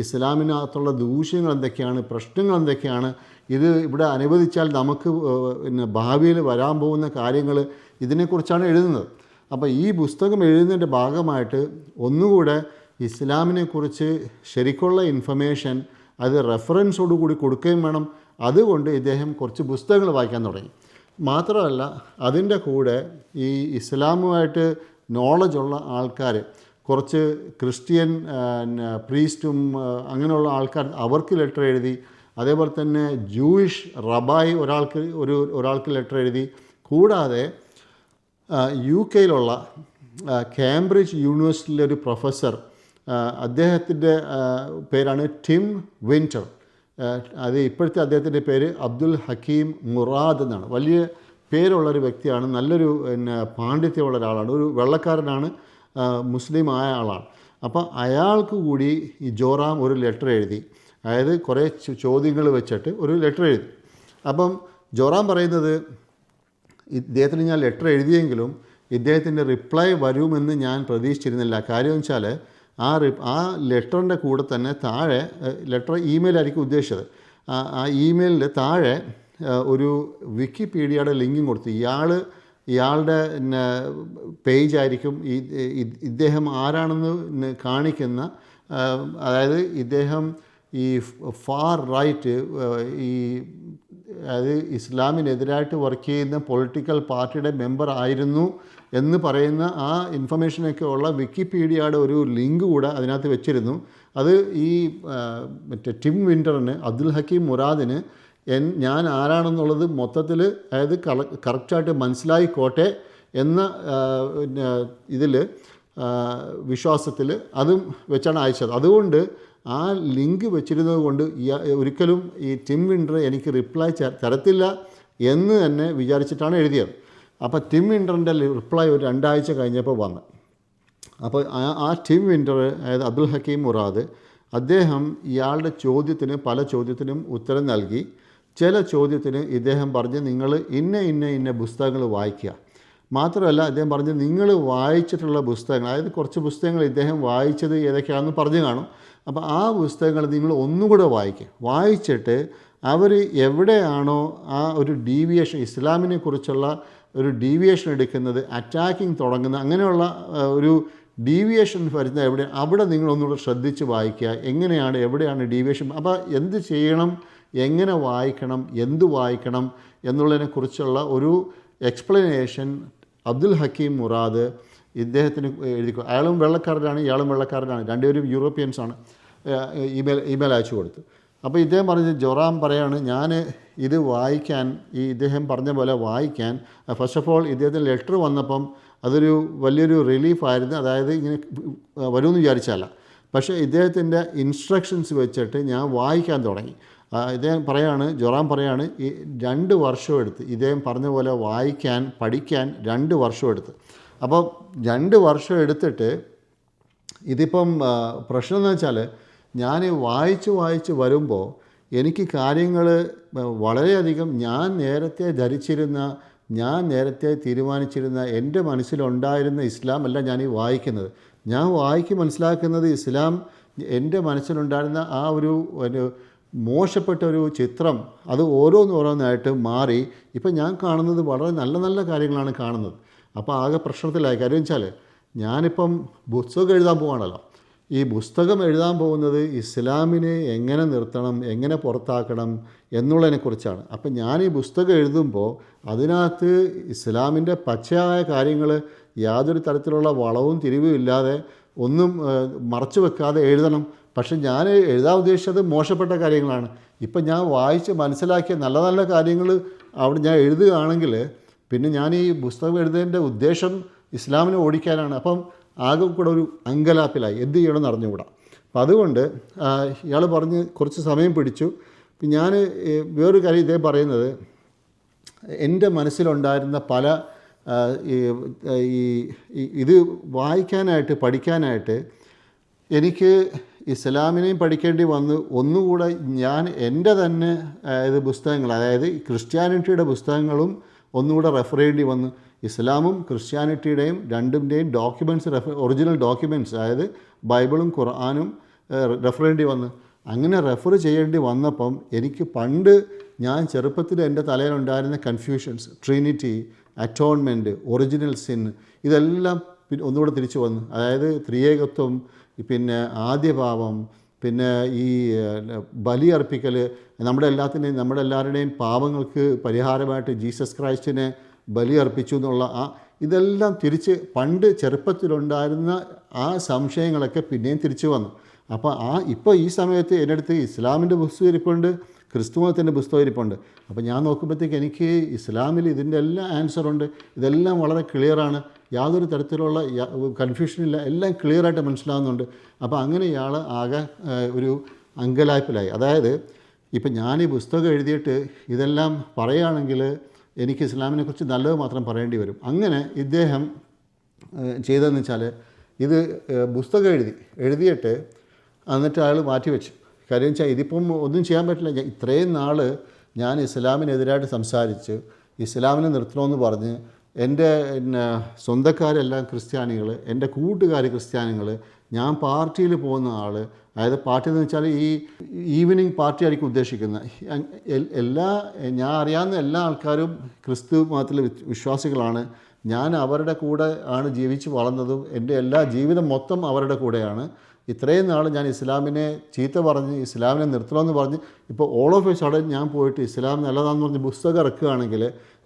ഇസ്ലാമിനകത്തുള്ള ദൂഷ്യങ്ങൾ എന്തൊക്കെയാണ്, പ്രശ്നങ്ങൾ എന്തൊക്കെയാണ്, ഇത് ഇവിടെ അനുവദിച്ചാൽ നമുക്ക് ഭാവിയിൽ വരാൻ പോകുന്ന കാര്യങ്ങൾ, ഇതിനെക്കുറിച്ചാണ് എഴുതുന്നത്. അപ്പോൾ ഈ പുസ്തകം എഴുതുന്നതിൻ്റെ ഭാഗമായിട്ട് ഒന്നുകൂടെ ഇസ്ലാമിനെക്കുറിച്ച് ശരിക്കുള്ള ഇൻഫർമേഷൻ അത് റെഫറൻസോടുകൂടി കൊടുക്കുകയും വേണം. അതുകൊണ്ട് ഇദ്ദേഹം കുറച്ച് പുസ്തകങ്ങൾ വായിക്കാൻ തുടങ്ങി. മാത്രമല്ല അതിൻ്റെ കൂടെ ഈ ഇസ്ലാമുമായിട്ട് നോളജുള്ള ആൾക്കാർ, കുറച്ച് ക്രിസ്ത്യൻ പ്രീസ്റ്റും അങ്ങനെയുള്ള ആൾക്കാർ, അവർക്ക് ലെറ്റർ എഴുതി. അതേപോലെ തന്നെ ജൂയിഷ് റബായി ഒരാൾക്ക് ലെറ്റർ എഴുതി. കൂടാതെ UK കേംബ്രിഡ്ജ് യൂണിവേഴ്സിറ്റിയിലെ ഒരു പ്രൊഫസർ, അദ്ദേഹത്തിൻ്റെ പേരാണ് ടിം വിൻറ്റർ. അത് ഇപ്പോഴത്തെ അദ്ദേഹത്തിൻ്റെ പേര് അബ്ദുൽ ഹക്കീം മുറാദ് എന്നാണ്. വലിയ പേരുള്ളൊരു വ്യക്തിയാണ്, നല്ലൊരു പാണ്ഡിത്യമുള്ള ഒരാളാണ്, ഒരു വെള്ളക്കാരനാണ്, മുസ്ലിം ആയ ആളാണ്. അപ്പോൾ അയാൾക്ക് കൂടി ഈ ജോറാം ഒരു ലെറ്റർ എഴുതി. അതായത് കുറേ ചോദ്യങ്ങൾ വെച്ചിട്ട് ഒരു ലെറ്റർ എഴുതി. അപ്പം ജോറാം പറയുന്നത്, ഇദ്ദേഹത്തിന് ഞാൻ ലെറ്റർ എഴുതിയെങ്കിലും ഇദ്ദേഹത്തിൻ്റെ റിപ്ലൈ വരുമെന്ന് ഞാൻ പ്രതീക്ഷിച്ചിരുന്നില്ല. കാര്യം വെച്ചാൽ ആ ലെറ്ററിൻ്റെ കൂടെ തന്നെ താഴെ, ലെറ്റർ ഇമെയിലായിരിക്കും ഉദ്ദേശിച്ചത്, ആ ഇമെയിലിൽ താഴെ ഒരു വിക്കിപീഡിയയുടെ ലിങ്കും കൊടുത്തു. ഇയാളുടെ പേജായിരിക്കും ഇദ്ദേഹം ആരാണെന്ന് കാണിക്കുന്ന, അതായത് ഇദ്ദേഹം ഈ ഫാർ റൈറ്റ്, അതായത് ഇസ്ലാമിനെതിരായിട്ട് വർക്ക് ചെയ്യുന്ന പൊളിറ്റിക്കൽ പാർട്ടിയുടെ മെമ്പർ ആയിരുന്നു എന്ന് പറയുന്ന ആ ഇൻഫർമേഷനൊക്കെ ഉള്ള വിക്കിപീഡിയയുടെ ഒരു ലിങ്ക് കൂടെ അതിനകത്ത് വെച്ചിരുന്നു. അത് ഈ മറ്റേ ടിം വിൻറ്ററിന്, അബ്ദുൽ ഹക്കീം മുറാദിന് ഞാൻ ആരാണെന്നുള്ളത് മൊത്തത്തിൽ, അതായത് കറക്റ്റായിട്ട് മനസ്സിലായിക്കോട്ടെ എന്ന വിശ്വാസത്തിൽ അതും വെച്ചാണ് അയച്ചത്. അതുകൊണ്ട് ആ ലിങ്ക് വെച്ചിരുന്നത് കൊണ്ട് ഒരിക്കലും ഈ ടിം വിൻറ്റർ എനിക്ക് റിപ്ലൈ തരത്തില്ല എന്ന് തന്നെ വിചാരിച്ചിട്ടാണ് എഴുതിയത്. അപ്പോൾ ടിം വിൻറ്ററിൻ്റെ റിപ്ലൈ ഒരു 2 ആഴ്ച കഴിഞ്ഞപ്പോൾ വന്നു. അപ്പോൾ ആ ടിം വിൻറ്റർ, അതായത് അബ്ദുൽ ഹക്കീം മുറാദ്, അദ്ദേഹം ഇയാളുടെ പല ചോദ്യത്തിനും ഉത്തരം നൽകി. ചില ചോദ്യത്തിന് ഇദ്ദേഹം പറഞ്ഞ് നിങ്ങൾ ഇന്ന പുസ്തകങ്ങൾ വായിക്കുക. മാത്രമല്ല അദ്ദേഹം പറഞ്ഞ് നിങ്ങൾ വായിച്ചിട്ടുള്ള പുസ്തകങ്ങൾ, അതായത് കുറച്ച് പുസ്തകങ്ങൾ ഇദ്ദേഹം വായിച്ചത് ഏതൊക്കെയാണെന്ന് പറഞ്ഞു കാണും. അപ്പോൾ ആ പുസ്തകങ്ങൾ നിങ്ങൾ ഒന്നുകൂടെ വായിച്ചിട്ട് അവർ എവിടെയാണോ ആ ഒരു ഡീവിയേഷൻ, ഇസ്ലാമിനെ കുറിച്ചുള്ള ഒരു ഡീവിയേഷൻ എടുക്കുന്നത്, അറ്റാക്കിങ് തുടങ്ങുന്ന, അങ്ങനെയുള്ള ഒരു ഡീവിയേഷൻ വരുന്ന അവിടെ നിങ്ങളൊന്നുകൂടെ ശ്രദ്ധിച്ച് വായിക്കുക. എവിടെയാണ് ഡീവിയേഷൻ, അപ്പോൾ എന്ത് ചെയ്യണം, എങ്ങനെ വായിക്കണം, എന്ത് വായിക്കണം എന്നുള്ളതിനെക്കുറിച്ചുള്ള ഒരു എക്സ്പ്ലനേഷൻ അബ്ദുൽ ഹക്കീം മുറാദ് ഇദ്ദേഹത്തിന് എഴുതി. അയാളും വെള്ളക്കാരനാണ്, ഇയാളും വെള്ളക്കാരനാണ്, രണ്ടുപേരും യൂറോപ്യൻസാണ്. ഇമെയിൽ അയച്ചു കൊടുത്തു. അപ്പോൾ ഇദ്ദേഹം പറഞ്ഞത്, ജൊറാം പറയാണ്, ഞാൻ ഇത് വായിക്കാൻ, ഇദ്ദേഹം പറഞ്ഞ പോലെ വായിക്കാൻ, ഫസ്റ്റ് ഓഫ് ഓൾ ഇദ്ദേഹത്തിന് ലെറ്റർ വന്നപ്പം അതൊരു വലിയൊരു റിലീഫായിരുന്നു. അതായത് ഇങ്ങനെ വരുമെന്ന് വിചാരിച്ചല്ല, പക്ഷേ ഇദ്ദേഹത്തിൻ്റെ ഇൻസ്ട്രക്ഷൻസ് വെച്ചിട്ട് ഞാൻ വായിക്കാൻ തുടങ്ങി. ഇദ്ദേഹം പറയാണ്, ജൊറാം പറയാണ്, 2 വർഷം എടുത്ത് ഇദ്ദേഹം പറഞ്ഞ പോലെ വായിക്കാൻ, പഠിക്കാൻ 2 വർഷം എടുത്ത്. അപ്പോൾ 2 വർഷം എടുത്തിട്ട് ഇതിപ്പം പ്രശ്നം എന്ന് വെച്ചാൽ, ഞാൻ വായിച്ച് വരുമ്പോൾ എനിക്ക് കാര്യങ്ങൾ വളരെയധികം ഞാൻ നേരത്തെ ധരിച്ചിരുന്ന, ഞാൻ നേരത്തെ തീരുമാനിച്ചിരുന്ന, എൻ്റെ മനസ്സിലുണ്ടായിരുന്ന ഇസ്ലാം അല്ല ഞാൻ വായിക്കുന്നത്. ഞാൻ മനസ്സിലാക്കുന്നത് ഇസ്ലാം എൻ്റെ മനസ്സിലുണ്ടായിരുന്ന ആ ഒരു മോശപ്പെട്ട ഒരു ചിത്രം, അത് ഓരോന്നായിട്ട് മാറി ഇപ്പം ഞാൻ കാണുന്നത് വളരെ നല്ല നല്ല കാര്യങ്ങളാണ് കാണുന്നത്. അപ്പോൾ ആകെ പ്രശ്നത്തിലായി. കാര്യം വെച്ചാൽ ഞാനിപ്പം പുസ്തകം എഴുതാൻ പോവാണല്ലോ. ഈ പുസ്തകം എഴുതാൻ പോകുന്നത് ഇസ്ലാമിനെ എങ്ങനെ നിർത്തണം, എങ്ങനെ പുറത്താക്കണം എന്നുള്ളതിനെക്കുറിച്ചാണ്. അപ്പം ഞാൻ ഈ പുസ്തകം എഴുതുമ്പോൾ അതിനകത്ത് ഇസ്ലാമിൻ്റെ പച്ചയായ കാര്യങ്ങൾ യാതൊരു തരത്തിലുള്ള വളവും തിരിവും ഇല്ലാതെ ഒന്നും മറച്ചു വെക്കാതെ എഴുതണം. പക്ഷെ ഞാൻ എഴുതാൻ ഉദ്ദേശിച്ചത് മോശപ്പെട്ട കാര്യങ്ങളാണ്. ഇപ്പം ഞാൻ വായിച്ച് മനസ്സിലാക്കിയ നല്ല നല്ല കാര്യങ്ങൾ അവിടെ ഞാൻ എഴുതുകയാണെങ്കിൽ പിന്നെ ഞാൻ ഈ പുസ്തകം എഴുതുന്നതിൻ്റെ ഉദ്ദേശം ഇസ്ലാമിനെ ഓടിക്കാനാണ്. അപ്പം ആകെ കൂടെ ഒരു അങ്കലാപ്പിലായി, എന്ത് ചെയ്യണമെന്ന് അറിഞ്ഞുകൂടാ. അപ്പം അതുകൊണ്ട് ഇയാൾ പറഞ്ഞ് കുറച്ച് സമയം പിടിച്ചു. ഞാൻ വേറൊരു കാര്യം ഇദ്ദേഹം പറയുന്നത്, എൻ്റെ മനസ്സിലുണ്ടായിരുന്ന പല ഇത് വായിക്കാനായിട്ട് പഠിക്കാനായിട്ട് എനിക്ക് ഇസ്ലാമിനെയും പഠിക്കേണ്ടി വന്നു. ഒന്നുകൂടെ ഞാൻ എൻ്റെ തന്നെ പുസ്തകങ്ങൾ, അതായത് ക്രിസ്ത്യാനിറ്റിയുടെ പുസ്തകങ്ങളും ഒന്നുകൂടെ റെഫർ ചെയ്യേണ്ടി വന്നു. ഇസ്ലാമും ക്രിസ്ത്യാനിറ്റിയുടെയും രണ്ടിൻ്റെയും ഡോക്യുമെൻറ്റ്സ്, ഒറിജിനൽ ഡോക്യുമെൻറ്റ്സ്, അതായത് ബൈബിളും ഖുർആനും റെഫർ ചെയ്യേണ്ടി വന്നു. അങ്ങനെ റെഫർ ചെയ്യേണ്ടി വന്നപ്പം എനിക്ക് പണ്ട് ഞാൻ ചെറുപ്പത്തിൽ എൻ്റെ തലയിലുണ്ടായിരുന്ന confusions, Trinity, atonement, original sin, ഇതെല്ലാം ഒന്നുകൂടെ തിരിച്ചു വന്നു. അതായത് ത്രിയേകത്വം, പിന്നെ ആദ്യഭാവം, പിന്നെ ഈ ബലിയർപ്പിക്കൽ, നമ്മുടെ എല്ലാവരുടെയും പാപങ്ങൾക്ക് പരിഹാരമായിട്ട് ജീസസ് ക്രൈസ്റ്റിനെ ബലിയർപ്പിച്ചു എന്നുള്ള ഇതെല്ലാം തിരിച്ച് പണ്ട് ചെറുപ്പത്തിലുണ്ടായിരുന്ന ആ സംശയങ്ങളൊക്കെ പിന്നെയും തിരിച്ചു വന്നു. അപ്പോൾ ഇപ്പോൾ ഈ സമയത്ത് എൻ്റെ അടുത്ത് ഇസ്ലാമിൻ്റെ പുസ്തകം ഇരിപ്പുണ്ട്, ക്രിസ്തു മതത്തിൻ്റെ പുസ്തകം ഇരിപ്പുണ്ട്. അപ്പോൾ ഞാൻ നോക്കുമ്പോഴത്തേക്ക് എനിക്ക് ഇസ്ലാമിൽ ഇതിൻ്റെ എല്ലാ ആൻസറുണ്ട്, ഇതെല്ലാം വളരെ ക്ലിയറാണ്, യാതൊരു തരത്തിലുള്ള കൺഫ്യൂഷനില്ല, എല്ലാം ക്ലിയറായിട്ട് മനസ്സിലാകുന്നുണ്ട്. അപ്പോൾ അങ്ങനെ ഇയാൾ ആകെ ഒരു അങ്കലായ്പിലായി. അതായത് ഇപ്പം ഞാൻ ഈ പുസ്തകം എഴുതിയിട്ട് ഇതെല്ലാം പറയുകയാണെങ്കിൽ എനിക്ക് ഇസ്ലാമിനെക്കുറിച്ച് നല്ലത് മാത്രം പറയേണ്ടി വരും. അങ്ങനെ ഇദ്ദേഹം ചെയ്തതെന്ന് വെച്ചാൽ, ഇത് പുസ്തകം എഴുതിയിട്ട് എന്നിട്ട് അയാൾ മാറ്റിവെച്ചു. കാര്യം വെച്ചാൽ ഇതിപ്പം ഒന്നും ചെയ്യാൻ പറ്റില്ല. ഇത്രയും നാൾ ഞാൻ ഇസ്ലാമിനെതിരായിട്ട് സംസാരിച്ച് ഇസ്ലാമിനെ നിർത്തണമെന്ന് പറഞ്ഞ് എൻ്റെ സ്വന്തക്കാരെല്ലാം ക്രിസ്ത്യാനികൾ, എൻ്റെ കൂട്ടുകാർ ക്രിസ്ത്യാനികൾ, ഞാൻ പാർട്ടിയിൽ പോകുന്ന ആൾ, അതായത് പാർട്ടി എന്ന് വെച്ചാൽ ഈ ഈവനിങ് പാർട്ടി ആയിരിക്കും ഉദ്ദേശിക്കുന്നത്. ഞാൻ അറിയാവുന്ന എല്ലാ ആൾക്കാരും ക്രിസ്തു മതത്തിൽ വിശ്വാസികളാണ്. ഞാൻ അവരുടെ കൂടെ ആണ് ജീവിച്ച് വളർന്നതും, എൻ്റെ എല്ലാ ജീവിതം മൊത്തം അവരുടെ കൂടെയാണ്. ഇത്രയും നാൾ ഞാൻ ഇസ്ലാമിനെ ചീത്ത പറഞ്ഞ് ഇസ്ലാമിനെ നിർത്തണമെന്ന് പറഞ്ഞ് ഇപ്പോൾ ഓൾ ഓഫ് എ സഡൻ ഞാൻ പോയിട്ട് ഇസ്ലാം നല്ലതാണെന്ന് പറഞ്ഞ് പുസ്തകം ഇറക്കുകയാണെങ്കിൽ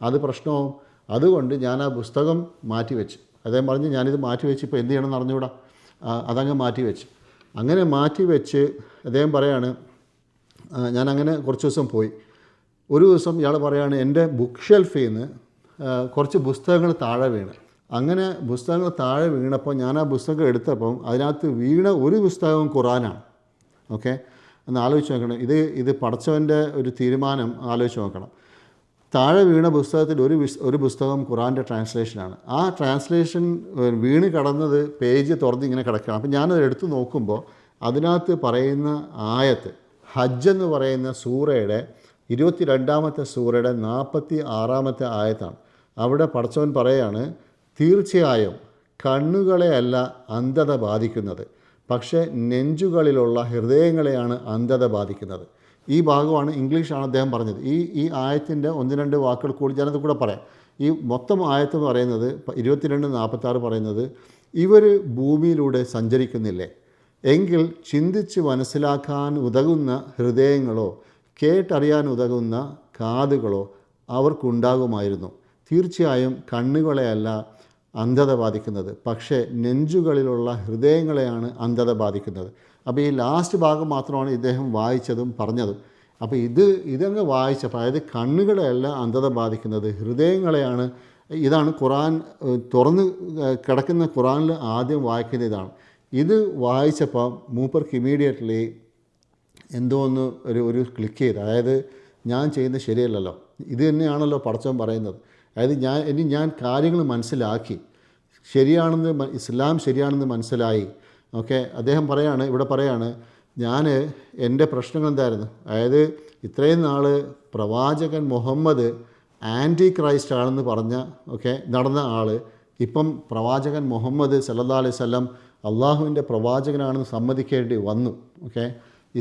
അത് പ്രശ്നവും. അതുകൊണ്ട് ഞാൻ ആ പുസ്തകം മാറ്റിവെച്ച്, അദ്ദേഹം പറഞ്ഞ് ഞാനിത് മാറ്റിവെച്ച് ഇപ്പോൾ എന്ത് ചെയ്യണമെന്ന് അറിഞ്ഞുകൂടാ, അതങ്ങ് മാറ്റിവെച്ച്. അങ്ങനെ മാറ്റിവെച്ച് അദ്ദേഹം പറയാണ്, ഞാനങ്ങനെ കുറച്ച് ദിവസം പോയി. ഒരു ദിവസം ഇയാൾ പറയാണ്, എൻ്റെ ബുക്ക് ഷെൽഫിൽ നിന്ന് കുറച്ച് പുസ്തകങ്ങൾ താഴെ വീണ്. അങ്ങനെ പുസ്തകങ്ങൾ താഴെ വീണപ്പോൾ ഞാൻ ആ പുസ്തകം എടുത്തപ്പം അതിനകത്ത് വീണ ഒരു പുസ്തകവും ഖുറാനാണ്. ഓക്കെ, ഒന്ന് ആലോചിച്ച് നോക്കണം. ഇത് പടച്ചവൻ്റെ ഒരു തീരുമാനം ആലോചിച്ച് നോക്കണം. താഴെ വീണ പുസ്തകത്തിൽ ഒരു പുസ്തകം ഖുറാൻ്റെ ട്രാൻസ്ലേഷനാണ്. ആ ട്രാൻസ്ലേഷൻ വീണ് കിടന്നത് പേജ് തുറന്ന് ഇങ്ങനെ കിടക്കുകയാണ്. അപ്പം ഞാനത് എടുത്ത് നോക്കുമ്പോൾ അതിനകത്ത് പറയുന്ന ആയത്ത് ഹജ്ജ് എന്ന് പറയുന്ന സൂറയുടെ 22-ാമത്തെ സൂറയുടെ 46-ാമത്തെ ആയത്താണ്. അവിടെ പടച്ചവൻ പറയാണ്, തീർച്ചയായും കണ്ണുകളെയല്ല അന്ധത ബാധിക്കുന്നത്, പക്ഷേ നെഞ്ചുകളിലുള്ള ഹൃദയങ്ങളെയാണ് അന്ധത ബാധിക്കുന്നത്. ഈ ഭാഗമാണ്, ഇംഗ്ലീഷാണ് അദ്ദേഹം പറഞ്ഞത്. ഈ ആയത്തിൻ്റെ 1-2 വാക്കുകൾ കൂടി ഞാനത് കൂടെ പറയാം. ഈ മൊത്തം ആയത്ത് പറയുന്നത് 22:46 പറയുന്നത്, ഇവർ ഭൂമിയിലൂടെ സഞ്ചരിക്കുന്നില്ലേ, എങ്കിൽ ചിന്തിച്ച് മനസ്സിലാക്കാൻ ഉതകുന്ന ഹൃദയങ്ങളോ കേട്ടറിയാൻ ഉതകുന്ന കാതുകളോ അവർക്കുണ്ടാകുമായിരുന്നു. തീർച്ചയായും കണ്ണുകളെയല്ല അന്ധത ബാധിക്കുന്നത്, പക്ഷേ നെഞ്ചുകളിലുള്ള ഹൃദയങ്ങളെയാണ് അന്ധത ബാധിക്കുന്നത്. അപ്പോൾ ഈ ലാസ്റ്റ് ഭാഗം മാത്രമാണ് ഇദ്ദേഹം വായിച്ചതും പറഞ്ഞതും. അപ്പോൾ ഇതങ്ങ് വായിച്ചപ്പോൾ, അതായത് കണ്ണുകളെയല്ല അന്ധത ബാധിക്കുന്നത്, ഹൃദയങ്ങളെയാണ്. ഇതാണ് ഖുറാൻ തുറന്ന് കിടക്കുന്ന ഖുറാനിൽ ആദ്യം വായിക്കുന്ന ഇതാണ്. ഇത് വായിച്ചപ്പോൾ മൂപ്പർക്ക് ഇമീഡിയറ്റ്ലി എന്തോ ഒന്ന് ഒരു ക്ലിക്ക് ചെയ്ത്, അതായത് ഞാൻ ചെയ്യുന്നത് ശരിയല്ലല്ലോ, ഇത് തന്നെയാണല്ലോ പടച്ചവൻ പറയുന്നത്. അതായത് ഞാൻ കാര്യങ്ങൾ മനസ്സിലാക്കി, ശരിയാണെന്ന് ഇസ്ലാം ശരിയാണെന്ന് മനസ്സിലായി. ഓക്കെ, അദ്ദേഹം ഇവിടെ പറയാണ് ഞാൻ എൻ്റെ പ്രശ്നങ്ങൾ എന്തായിരുന്നു, അതായത് ഇത്രയും നാൾ പ്രവാചകൻ മുഹമ്മദ് ആൻറ്റി ക്രൈസ്റ്റ് ആണെന്ന് നടന്ന ആൾ ഇപ്പം പ്രവാചകൻ മുഹമ്മദ് സല്ലല്ലാഹു അലൈഹി വസല്ലം അള്ളാഹുവിൻ്റെ പ്രവാചകനാണെന്ന് സമ്മതിക്കേണ്ടി വന്നു. ഓക്കെ,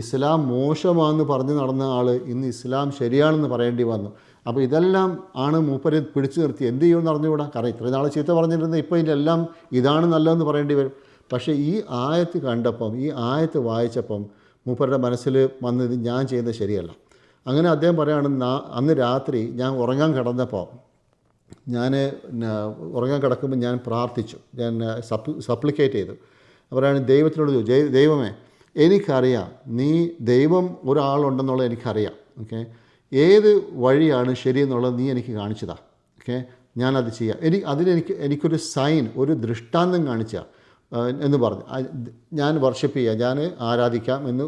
ഇസ്ലാം മോശമാണെന്ന് പറഞ്ഞ് നടന്ന ആൾ ഇന്ന് ഇസ്ലാം ശരിയാണെന്ന് പറയേണ്ടി വന്നു. അപ്പോൾ ഇതെല്ലാം ആണ് മൂപ്പര് പിടിച്ചു നിർത്തി. എന്ത് ചെയ്യുമെന്ന് അറിഞ്ഞുകൂടാ, കാരണം ഇത്രയും നാൾ ചീത്ത പറഞ്ഞിരുന്നത് ഇപ്പോൾ ഇതിലെല്ലാം ഇതാണ് നല്ലതെന്ന് പറയേണ്ടി വരും. പക്ഷേ ഈ ആയത്ത് കണ്ടപ്പം, ഈ ആയത്ത് വായിച്ചപ്പം മൂപ്പരുടെ മനസ്സിൽ വന്നത് ഞാൻ ചെയ്യുന്നത് ശരിയല്ല. അങ്ങനെ അദ്ദേഹം പറയുകയാണ്, അന്ന് രാത്രി ഞാൻ ഉറങ്ങാൻ കിടന്നപ്പോൾ, ഉറങ്ങാൻ കിടക്കുമ്പോൾ ഞാൻ പ്രാർത്ഥിച്ചു, ഞാൻ സപ്ലിക്കേറ്റ് ചെയ്തു. പറയാണ് ദൈവത്തിനോട് ചോദിച്ചു, ദൈവമേ എനിക്കറിയാം ദൈവം ഒരാളുണ്ടെന്നുള്ളത് എനിക്കറിയാം. ഓക്കെ, ഏത് വഴിയാണ് ശരിയെന്നുള്ളത് നീ എനിക്ക് കാണിച്ചതാ. ഓക്കെ, ഞാനത് ചെയ്യാം. എനിക്കൊരു സൈൻ, ഒരു ദൃഷ്ടാന്തം കാണിച്ചാൽ എന്ന് പറഞ്ഞു. ഞാൻ വർഷിപ്പ് ചെയ്യാം, ഞാൻ ആരാധിക്കാം എന്ന്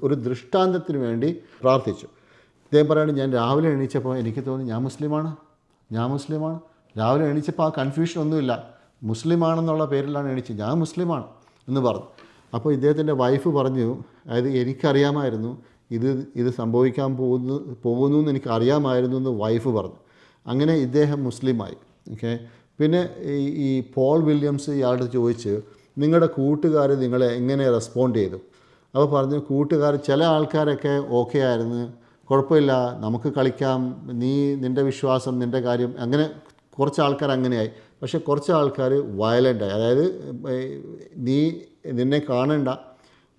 ഒരു ദൃഷ്ടാന്തത്തിന് വേണ്ടി പ്രാർത്ഥിച്ചു. ഇദ്ദേഹം പറയുകയാണ്, ഞാൻ രാവിലെ എണീച്ചപ്പോൾ എനിക്ക് തോന്നി ഞാൻ മുസ്ലിമാണ്. രാവിലെ എണീച്ചപ്പോൾ ആ കൺഫ്യൂഷൻ ഒന്നുമില്ല, മുസ്ലിമാണെന്നുള്ള പേരിലാണ് എണീച്ചത്, ഞാൻ മുസ്ലിമാണ് എന്ന് പറഞ്ഞു. അപ്പോൾ ഇദ്ദേഹത്തിൻ്റെ വൈഫ് പറഞ്ഞു, അതായത് എനിക്കറിയാമായിരുന്നു ഇത് സംഭവിക്കാൻ പോകുന്നു എന്ന് എനിക്കറിയാമായിരുന്നു എന്ന് വൈഫ് പറഞ്ഞു. അങ്ങനെ ഇദ്ദേഹം മുസ്ലിമായി. ഓക്കെ, പിന്നെ ഈ പോൾ വില്യംസ് ഇയാളുടെ ചോദിച്ച് നിങ്ങളുടെ കൂട്ടുകാർ നിങ്ങളെ എങ്ങനെ റെസ്പോണ്ട് ചെയ്തു? അപ്പോൾ പറഞ്ഞു, കൂട്ടുകാർ ചില ആൾക്കാരൊക്കെ ഓക്കെ ആയിരുന്നു, കുഴപ്പമില്ല, നമുക്ക് കളിക്കാം, നിൻ്റെ വിശ്വാസം, നിൻ്റെ കാര്യം, അങ്ങനെ കുറച്ച് ആൾക്കാർ അങ്ങനെയായി. പക്ഷേ കുറച്ച് ആൾക്കാർ വയലൻ്റായി, അതായത് നിന്നെ കാണണ്ട,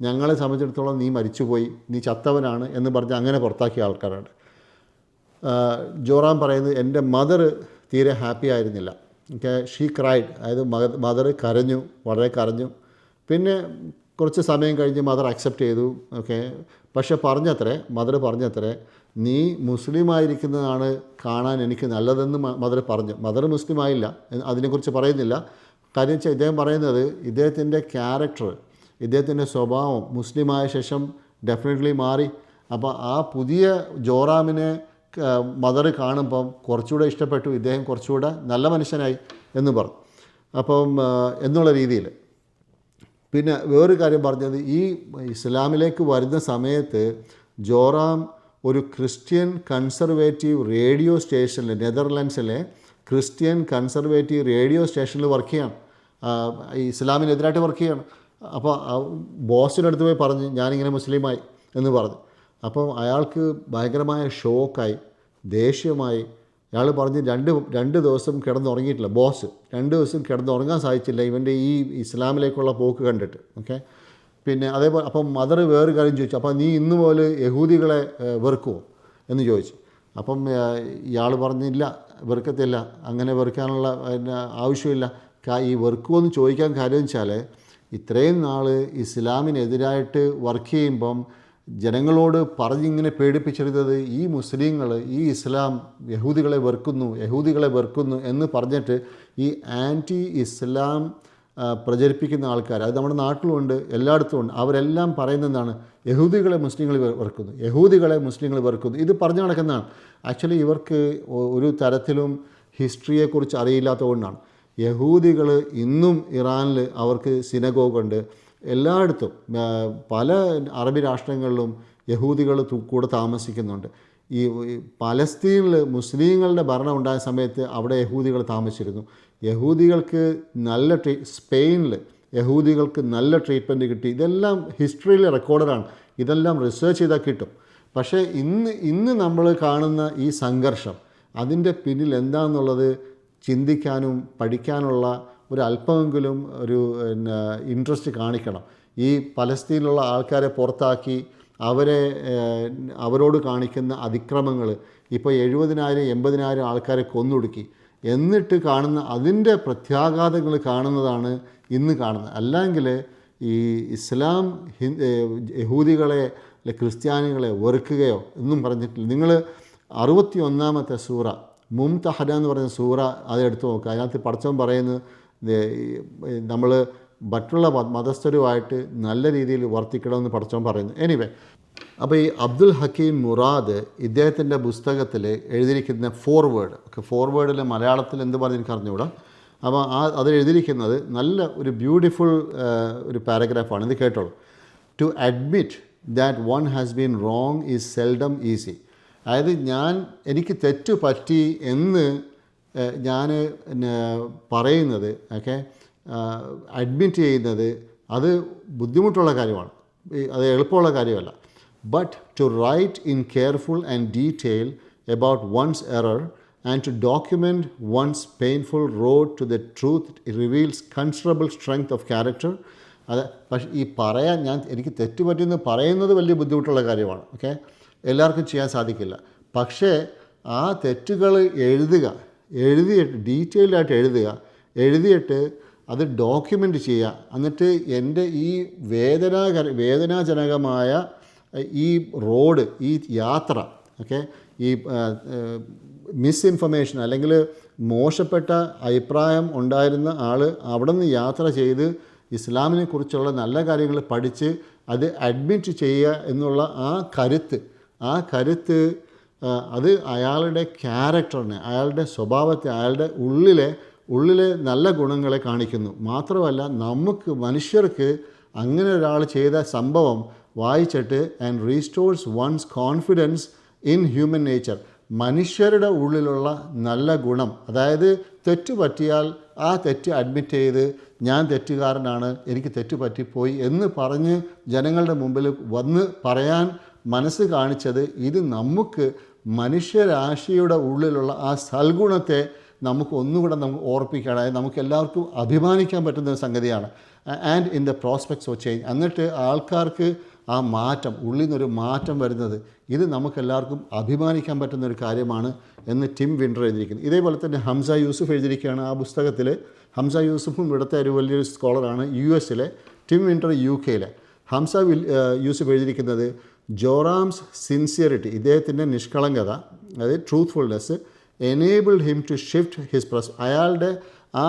ഞങ്ങളെ സംബന്ധിച്ചിടത്തോളം നീ മരിച്ചുപോയി, നീ ചത്തവനാണ് എന്ന് പറഞ്ഞ് അങ്ങനെ പുറത്താക്കിയ ആൾക്കാരുണ്ട്. ജോറാം പറയുന്നത്, എൻ്റെ മദർ തീരെ ഹാപ്പി ആയിരുന്നില്ല. ഓക്കെ, ഷീ ക്രൈഡ്, അതായത് മദർ കരഞ്ഞു, വളരെ കരഞ്ഞു. പിന്നെ കുറച്ച് സമയം കഴിഞ്ഞ് മദർ അക്സെപ്റ്റ് ചെയ്തു. ഓക്കെ, പക്ഷെ മദർ പറഞ്ഞത്രേ നീ മുസ്ലിമായിരിക്കുന്നതാണ് കാണാൻ എനിക്ക് നല്ലതെന്ന് മദർ പറഞ്ഞു. മദർ മുസ്ലിം ആയില്ല, അതിനെക്കുറിച്ച് പറയുന്നില്ല. കാര്യം വെച്ചാൽ ഇദ്ദേഹം പറയുന്നത് ഇദ്ദേഹത്തിൻ്റെ ക്യാരക്ടർ, ഇദ്ദേഹത്തിൻ്റെ സ്വഭാവം മുസ്ലിമായ ശേഷം ഡെഫിനറ്റ്ലി മാറി. അപ്പോൾ ആ പുതിയ ജോറാമിനെ മദർ കാണുമ്പം കുറച്ചുകൂടെ ഇഷ്ടപ്പെട്ടു, ഇദ്ദേഹം കുറച്ചുകൂടെ നല്ല മനുഷ്യനായി എന്ന് പറഞ്ഞു. അപ്പം എന്നുള്ള രീതിയിൽ പിന്നെ വേറൊരു കാര്യം പറഞ്ഞത്, ഈ ഇസ്ലാമിലേക്ക് വരുന്ന സമയത്ത് ജോറാം ഒരു ക്രിസ്ത്യൻ കൺസർവേറ്റീവ് റേഡിയോ സ്റ്റേഷനിൽ, നെതർലാൻഡ്സിലെ ക്രിസ്ത്യൻ കൺസർവേറ്റീവ് റേഡിയോ സ്റ്റേഷനിൽ വർക്ക് ചെയ്യണം, ഇസ്ലാമിനെതിരായിട്ട് വർക്ക് ചെയ്യണം. അപ്പോൾ ബോസിനടുത്ത് പോയി പറഞ്ഞു ഞാനിങ്ങനെ മുസ്ലിമായി എന്ന് പറഞ്ഞു. അപ്പോൾ അയാൾക്ക് ഭയങ്കരമായ ഷോക്കായി, ദേഷ്യമായി. അയാൾ പറഞ്ഞ് രണ്ട് ദിവസം കിടന്നുറങ്ങിയിട്ടില്ല. ബോസ് 2 ദിവസം കിടന്നുറങ്ങാൻ സാധിച്ചില്ല ഇവൻ്റെ ഈ ഇസ്ലാമിലേക്കുള്ള പോക്ക് കണ്ടിട്ട്. ഓക്കെ, പിന്നെ അതേപോലെ അപ്പം മദർ വേറൊരു കാര്യം ചോദിച്ചു, അപ്പം നീ ഇന്ന് പോലെ യഹൂദികളെ വെറുക്കുമോ എന്ന് ചോദിച്ചു. അപ്പം ഇയാൾ പറഞ്ഞില്ല, വെറുക്കത്തില്ല, അങ്ങനെ വെറുക്കാനുള്ള ആവശ്യമില്ല. ഈ വെറുക്കുമോ എന്ന് ചോദിക്കാൻ കാര്യം വെച്ചാൽ ഇത്രയും നാൾ ഇസ്ലാമിനെതിരായിട്ട് വർക്ക് ചെയ്യുമ്പം ജനങ്ങളോട് പറഞ്ഞിങ്ങനെ പേടിപ്പിച്ചിരുന്നത് ഈ മുസ്ലിങ്ങൾ, ഈ ഇസ്ലാം യഹൂദികളെ വെറുക്കുന്നു എന്ന് പറഞ്ഞിട്ട് ഈ ആൻറ്റി ഇസ്ലാം പ്രചരിപ്പിക്കുന്ന ആൾക്കാർ, അത് നമ്മുടെ നാട്ടിലുമുണ്ട്, എല്ലായിടത്തും ഉണ്ട്. അവരെല്ലാം പറയുന്നതാണ് യഹൂദികളെ മുസ്ലിങ്ങൾ വെറുക്കുന്നു. ഇത് പറഞ്ഞു നടക്കുന്നതാണ്. ആക്ച്വലി ഇവർക്ക് ഒരു തരത്തിലും ഹിസ്റ്ററിയെക്കുറിച്ച് അറിയില്ലാത്തതുകൊണ്ടാണ്. യഹൂദികൾ ഇന്നും ഇറാനിൽ അവർക്ക് സിനഗോഗുണ്ട്, എല്ലായിടത്തും പല അറബി രാഷ്ട്രങ്ങളിലും യഹൂദികൾ കൂടെ താമസിക്കുന്നുണ്ട്. ഈ പലസ്തീനിൽ മുസ്ലിങ്ങളുടെ ഭരണം ഉണ്ടായ സമയത്ത് അവിടെ യഹൂദികൾ താമസിച്ചിരുന്നു. യഹൂദികൾക്ക് സ്പെയിനിൽ യഹൂദികൾക്ക് നല്ല ട്രീറ്റ്മെൻറ്റ് കിട്ടി. ഇതെല്ലാം ഹിസ്റ്ററിയിൽ റെക്കോർഡറാണ്, ഇതെല്ലാം റിസർച്ച് ചെയ്താൽ കിട്ടും. പക്ഷേ ഇന്ന് നമ്മൾ കാണുന്ന ഈ സംഘർഷം, അതിൻ്റെ പിന്നിൽ എന്താണെന്നുള്ളത് ചിന്തിക്കാനും പഠിക്കാനുള്ള ഒരു അല്പമെങ്കിലും ഒരു ഇൻട്രസ്റ്റ് കാണിക്കണം. ഈ പലസ്തീനിലുള്ള ആൾക്കാരെ പുറത്താക്കി അവരോട് കാണിക്കുന്ന അതിക്രമങ്ങൾ, ഇപ്പോൾ 70,000-80,000 ആൾക്കാരെ കൊന്നൊടുക്കി. എന്നിട്ട് കാണുന്ന അതിൻ്റെ പ്രത്യാഘാതങ്ങൾ കാണുന്നതാണ് ഇന്ന് കാണുന്നത്. അല്ലെങ്കിൽ ഈ ഇസ്ലാം യഹൂദികളെ അല്ലെ ക്രിസ്ത്യാനികളെ വെറുക്കുകയോ എന്നും പറഞ്ഞിട്ടില്ല. നിങ്ങൾ 61-ാമത്തെ സൂറ മുംതഹന എന്ന് പറയുന്ന സൂറ അതെടുത്ത് നോക്കുക. അതിനകത്ത് പടച്ചവൻ പറയുന്നത് നമ്മൾ മറ്റുള്ള മതസ്ഥരുമായിട്ട് നല്ല രീതിയിൽ വർത്തിക്കണമെന്ന് പടച്ചവൻ പറയുന്നു. എനിവേ, അപ്പോൾ ഈ അബ്ദുൽ ഹക്കീം മുറാദ് ഇദ്ദേഹത്തിൻ്റെ പുസ്തകത്തിൽ എഴുതിയിരിക്കുന്ന ഫോർവേഡിൽ മലയാളത്തിൽ എന്ത് പറഞ്ഞ് എനിക്ക് അറിഞ്ഞുകൂടാ. അപ്പോൾ അതിൽ എഴുതിയിരിക്കുന്നത് നല്ല ഒരു ബ്യൂട്ടിഫുൾ ഒരു പാരഗ്രാഫാണ്. ഇത് കേട്ടോളൂ. To admit that one has been wrong is seldom easy. അതായത് എനിക്ക് തെറ്റ് പറ്റി എന്ന് ഞാൻ പറയുന്നത്, ഓക്കെ, അഡ്മിറ്റ് ചെയ്യുന്നത് അത് ബുദ്ധിമുട്ടുള്ള കാര്യമാണ്, അത് എളുപ്പമുള്ള കാര്യമല്ല. But to write in careful and detail about one's error and to document one's painful road to the truth reveals considerable strength of character. അത് പക്ഷേ ഈ എനിക്ക് തെറ്റുപറ്റിയെന്ന് പറയുന്നത് വലിയ ബുദ്ധിമുട്ടുള്ള കാര്യമാണ്, ഓക്കെ, എല്ലാവർക്കും ചെയ്യാൻ സാധിക്കില്ല. പക്ഷേ ആ തെറ്റുകൾ എഴുതിയിട്ട് ഡീറ്റെയിൽഡായിട്ട് എഴുതിയിട്ട് അത് ഡോക്യുമെൻ്റ് ചെയ്യുക. എന്നിട്ട് എൻ്റെ ഈ വേദനാജനകമായ ഈ റോഡ്, ഈ യാത്ര, ഓക്കെ, ഈ മിസ്ഇൻഫർമേഷൻ അല്ലെങ്കിൽ മോശപ്പെട്ട അഭിപ്രായം ഉണ്ടായിരുന്ന ആൾ അവിടെ നിന്ന് യാത്ര ചെയ്ത് ഇസ്ലാമിനെ കുറിച്ചുള്ള നല്ല കാര്യങ്ങൾ പഠിച്ച് അത് അഡ്മിറ്റ് ചെയ്യുക എന്നുള്ള ആ കരുത്ത് അത് അയാളുടെ ക്യാരക്ടറിനെ, അയാളുടെ സ്വഭാവത്തെ, അയാളുടെ ഉള്ളിലെ നല്ല ഗുണങ്ങളെ കാണിക്കുന്നു. മാത്രമല്ല നമുക്ക് മനുഷ്യർക്ക് അങ്ങനെ ഒരാൾ ചെയ്ത സംഭവം വായിച്ചിട്ട് and restores one's confidence in human nature. മനുഷ്യരുടെ ഉള്ളിലുള്ള നല്ല ഗുണം, അതായത് തെറ്റ് പറ്റിയാൽ ആ തെറ്റ് അഡ്മിറ്റ് ചെയ്ത് ഞാൻ തെറ്റുകാരനാണ്, എനിക്ക് തെറ്റ് പറ്റിപ്പോയി എന്ന് പറഞ്ഞ് ജനങ്ങളുടെ മുമ്പിൽ വന്ന് പറയാൻ മനസ്സ് കാണിച്ചത് ഇത് നമുക്ക് മനുഷ്യരാശിയുടെ ഉള്ളിലുള്ള ആ സൽഗുണത്തെ നമുക്ക് ഒന്നുകൂടെ ഓർപ്പിക്കാനായി നമുക്ക് എല്ലാവർക്കും അഭിമാനിക്കാൻ പറ്റുന്ന ഒരു സംഗതിയാണ്. And in the prospects of change. എന്നിട്ട് ആൾക്കാർക്ക് ആ മാറ്റം, ഉള്ളിൽ നിന്നൊരു മാറ്റം വരുന്നത് ഇത് നമുക്കെല്ലാവർക്കും അഭിമാനിക്കാൻ പറ്റുന്ന ഒരു കാര്യമാണ് എന്ന് ടിം വിൻഡർ എഴുതിയിരിക്കുന്നത്. ഇതേപോലെ തന്നെ ഹംസ യൂസുഫ് എഴുതിയിരിക്കുകയാണ് ആ പുസ്തകത്തിൽ. ഹംസ യൂസുഫും ഇവിടുത്തെ ഒരു വലിയൊരു സ്കോളറാണ്, US Tim Winter UK Hamza Yusuf എഴുതിയിരിക്കുന്നത് ജോറാംസ് സിൻസിയറിറ്റി, ഇദ്ദേഹത്തിൻ്റെ നിഷ്കളങ്കത, അതായത് truthfulness enabled him to shift his അയാളുടെ ആ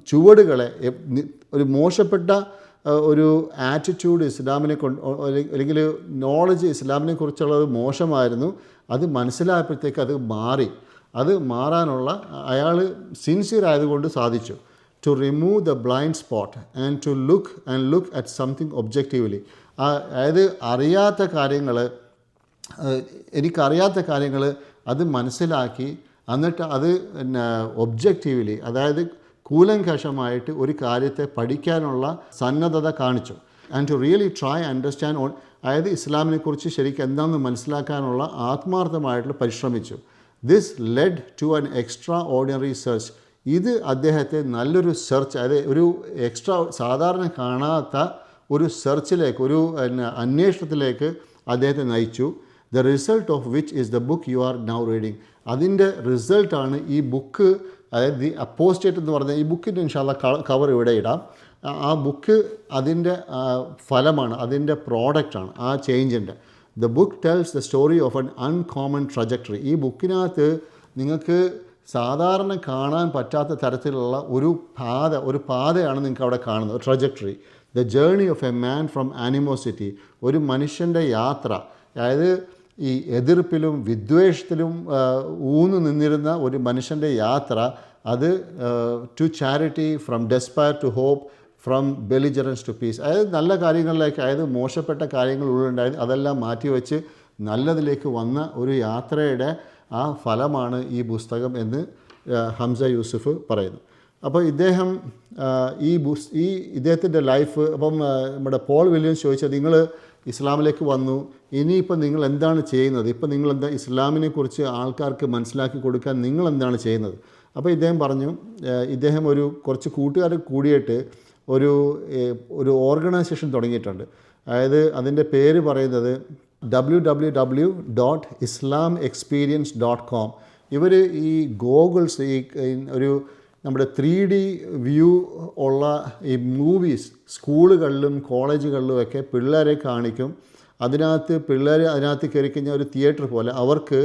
ചുവടുകളെ, ഒരു മോശപ്പെട്ട ഒരു ആറ്റിറ്റ്യൂഡ് ഇസ്ലാമിനെ അല്ലെങ്കിൽ നോളജ് ഇസ്ലാമിനെ കുറിച്ചുള്ളത് മോശമായിരുന്നു, അത് മനസ്സിലായപ്പോഴത്തേക്ക് അത് മാറാനുള്ള അയാൾ സിൻസിയർ ആയതുകൊണ്ട് സാധിച്ചു. To remove the blind spot and to look at something objectively. അതായത് എനിക്കറിയാത്ത കാര്യങ്ങൾ അത് മനസ്സിലാക്കി എന്നിട്ട് അത് ഒബ്ജക്റ്റീവ്ലി, അതായത് കൂലങ്കഷമായിട്ട് ഒരു കാര്യത്തെ പഠിക്കാനുള്ള സന്നദ്ധത കാണിച്ചു. And to really try understand അതായത് ഇസ്ലാമിനെക്കുറിച്ച് ശരിക്കും എന്താണെന്ന് മനസ്സിലാക്കാനുള്ള ആത്മാർത്ഥമായിട്ട് പരിശ്രമിച്ചു. This led to an extraordinary search. ഇത് അദ്ദേഹത്തെ നല്ലൊരു സെർച്ച്, അതായത് ഒരു സാധാരണ കാണാത്ത ഒരു സെർച്ചിലേക്ക്, ഒരു അന്വേഷണത്തിലേക്ക് അദ്ദേഹത്തെ നയിച്ചു. The result of which is the book you are now reading. അതിൻ്റെ റിസൾട്ടാണ് ഈ ബുക്ക്, അതായത് ദി അപ്പോസ്റ്റേറ്റ് എന്ന് പറഞ്ഞ ഈ ബുക്കിൻ്റെ ഇൻഷാല്ലാഹ് കവർ ഇവിടെ ഇടാം. ആ ബുക്ക് അതിൻ്റെ ഫലമാണ്, അതിൻ്റെ പ്രോഡക്റ്റാണ് ആ ചേഞ്ചിൻ്റെ. The book tells the story of an uncommon trajectory. ഈ ബുക്കിനകത്ത് നിങ്ങൾക്ക് സാധാരണ കാണാൻ പറ്റാത്ത തരത്തിലുള്ള ഒരു പാതയാണ് നിങ്ങൾക്ക് അവിടെ കാണുന്നത്, trajectory. The journey of a man from animosity, ഒരു മനുഷ്യൻ്റെ യാത്ര, അതായത് ഈ എതിർപ്പിലും വിദ്വേഷത്തിലും നിന്നിരുന്ന ഒരു മനുഷ്യൻ്റെ യാത്ര, അത് to charity, from despair to hope, from belligerence to peace. അതായത് നല്ല കാര്യങ്ങളിലേക്ക്, അതായത് മോശപ്പെട്ട കാര്യങ്ങൾ ഉള്ളുണ്ടായിരുന്നു അതെല്ലാം മാറ്റിവെച്ച് നല്ലതിലേക്ക് വന്ന ഒരു യാത്രയുടെ ആ ഫലമാണ് ഈ പുസ്തകം എന്ന് ഹംസ യൂസുഫ് പറയുന്നു. അപ്പോൾ ഇദ്ദേഹത്തിൻ്റെ ലൈഫ്, അപ്പം നമ്മുടെ പോൾ വില്യംസ് ചോദിച്ചത്, നിങ്ങൾ ഇസ്ലാമിലേക്ക് വന്നു, ഇനിയിപ്പോൾ നിങ്ങൾ എന്താണ് ചെയ്യുന്നത്? ഇപ്പം നിങ്ങളെന്താ ഇസ്ലാമിനെക്കുറിച്ച് ആൾക്കാർക്ക് മനസ്സിലാക്കി കൊടുക്കാൻ നിങ്ങളെന്താണ് ചെയ്യുന്നത്? അപ്പോൾ ഇദ്ദേഹം പറഞ്ഞു, ഇദ്ദേഹം കുറച്ച് കൂട്ടുകാർ കൂടിയിട്ട് ഒരു ഓർഗനൈസേഷൻ തുടങ്ങിയിട്ടുണ്ട്. അതായത് അതിൻ്റെ പേര് പറയുന്നത് www.islamexperience.com. ഇവർ ഈ ഗോഗിൾസ് ഒരു നമ്മുടെ 3D വ്യൂ ഉള്ള ഈ മൂവീസ് സ്കൂളുകളിലും കോളേജുകളിലും ഒക്കെ പിള്ളേരെ കാണിക്കും. പിള്ളേർ അതിനകത്ത് കയറി കഴിഞ്ഞാൽ ഒരു തിയേറ്റർ പോലെ അവർക്ക്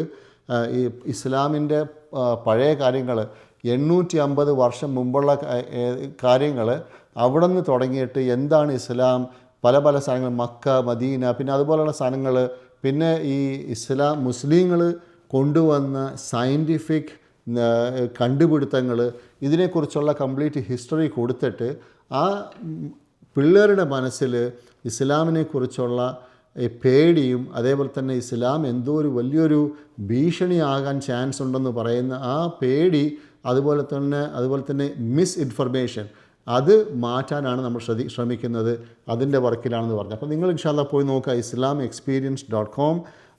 ഈ ഇസ്ലാമിൻ്റെ പഴയ കാര്യങ്ങൾ 850 വർഷം മുമ്പുള്ള കാര്യങ്ങൾ അവിടെ നിന്ന് തുടങ്ങിയിട്ട് എന്താണ് ഇസ്ലാം, പല പല സ്ഥലങ്ങൾ, മക്ക, മദീന, പിന്നെ അതുപോലെയുള്ള സ്ഥലങ്ങൾ, പിന്നെ ഈ മുസ്ലിങ്ങൾ കൊണ്ടുവന്ന സയൻറ്റിഫിക് കണ്ടുപിടുത്തങ്ങൾ, ഇതിനെക്കുറിച്ചുള്ള കംപ്ലീറ്റ് ഹിസ്റ്ററി കൊടുത്തിട്ട് ആ പിള്ളേരുടെ മനസ്സിൽ ഇസ്ലാമിനെക്കുറിച്ചുള്ള പേടിയും അതേപോലെ തന്നെ ഇസ്ലാം എന്തോ ഒരു വലിയൊരു ഭീഷണിയാകാൻ ചാൻസ് ഉണ്ടെന്ന് പറയുന്ന ആ പേടി, അതുപോലെ തന്നെ മിസ് ഇൻഫർമേഷൻ, അത് മാറ്റാനാണ് നമ്മൾ ശ്രമിക്കുന്നത്. അതിൻ്റെ വർക്കിലാണെന്ന് പറഞ്ഞു. അപ്പോൾ നിങ്ങൾ ഇൻഷാ അല്ലാഹ് പോയി നോക്കുക, islamexperience.com.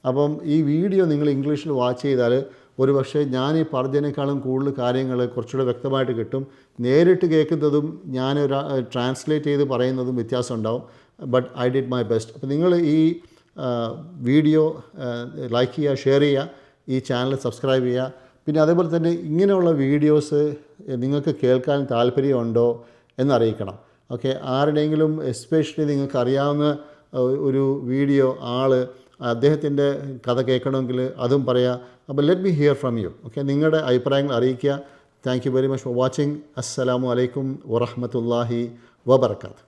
അപ്പം ഈ വീഡിയോ നിങ്ങൾ ഇംഗ്ലീഷിൽ വാച്ച് ചെയ്താൽ ഒരുപക്ഷെ ഞാൻ ഈ പറഞ്ഞതിനേക്കാളും കൂടുതൽ കാര്യങ്ങൾ കുറച്ചുകൂടെ വ്യക്തമായിട്ട് കിട്ടും. നേരിട്ട് കേൾക്കുന്നതും ഞാൻ ട്രാൻസ്ലേറ്റ് ചെയ്ത് പറയുന്നതും വ്യത്യാസം ഉണ്ടാവും. But I did my best. അപ്പോൾ നിങ്ങൾ ഈ വീഡിയോ ലൈക്ക് ചെയ്യുക, ഷെയർ ചെയ്യുക, ഈ ചാനൽ സബ്സ്ക്രൈബ് ചെയ്യുക. പിന്നെ അതേപോലെ തന്നെ ഇങ്ങനെയുള്ള വീഡിയോസ് നിങ്ങൾക്ക് കേൾക്കാൻ താല്പര്യമുണ്ടോ എന്നറിയിക്കണം. ഓക്കെ, ആരുടെയെങ്കിലും എസ്പെഷ്യലി നിങ്ങൾക്ക് അറിയാവുന്ന ഒരു വീഡിയോ അദ്ദേഹത്തിൻ്റെ കഥ കേൾക്കണമെങ്കിൽ അതും പറയാം. അപ്പോൾ let me hear from you. Okay, നിങ്ങളുടെ അഭിപ്രായങ്ങൾ അറിയിക്കുക. Thank you very much for watching. അസ്സലാമു അലൈക്കും വറഹ്മത്തുള്ളാഹി വബറകാതുഹു.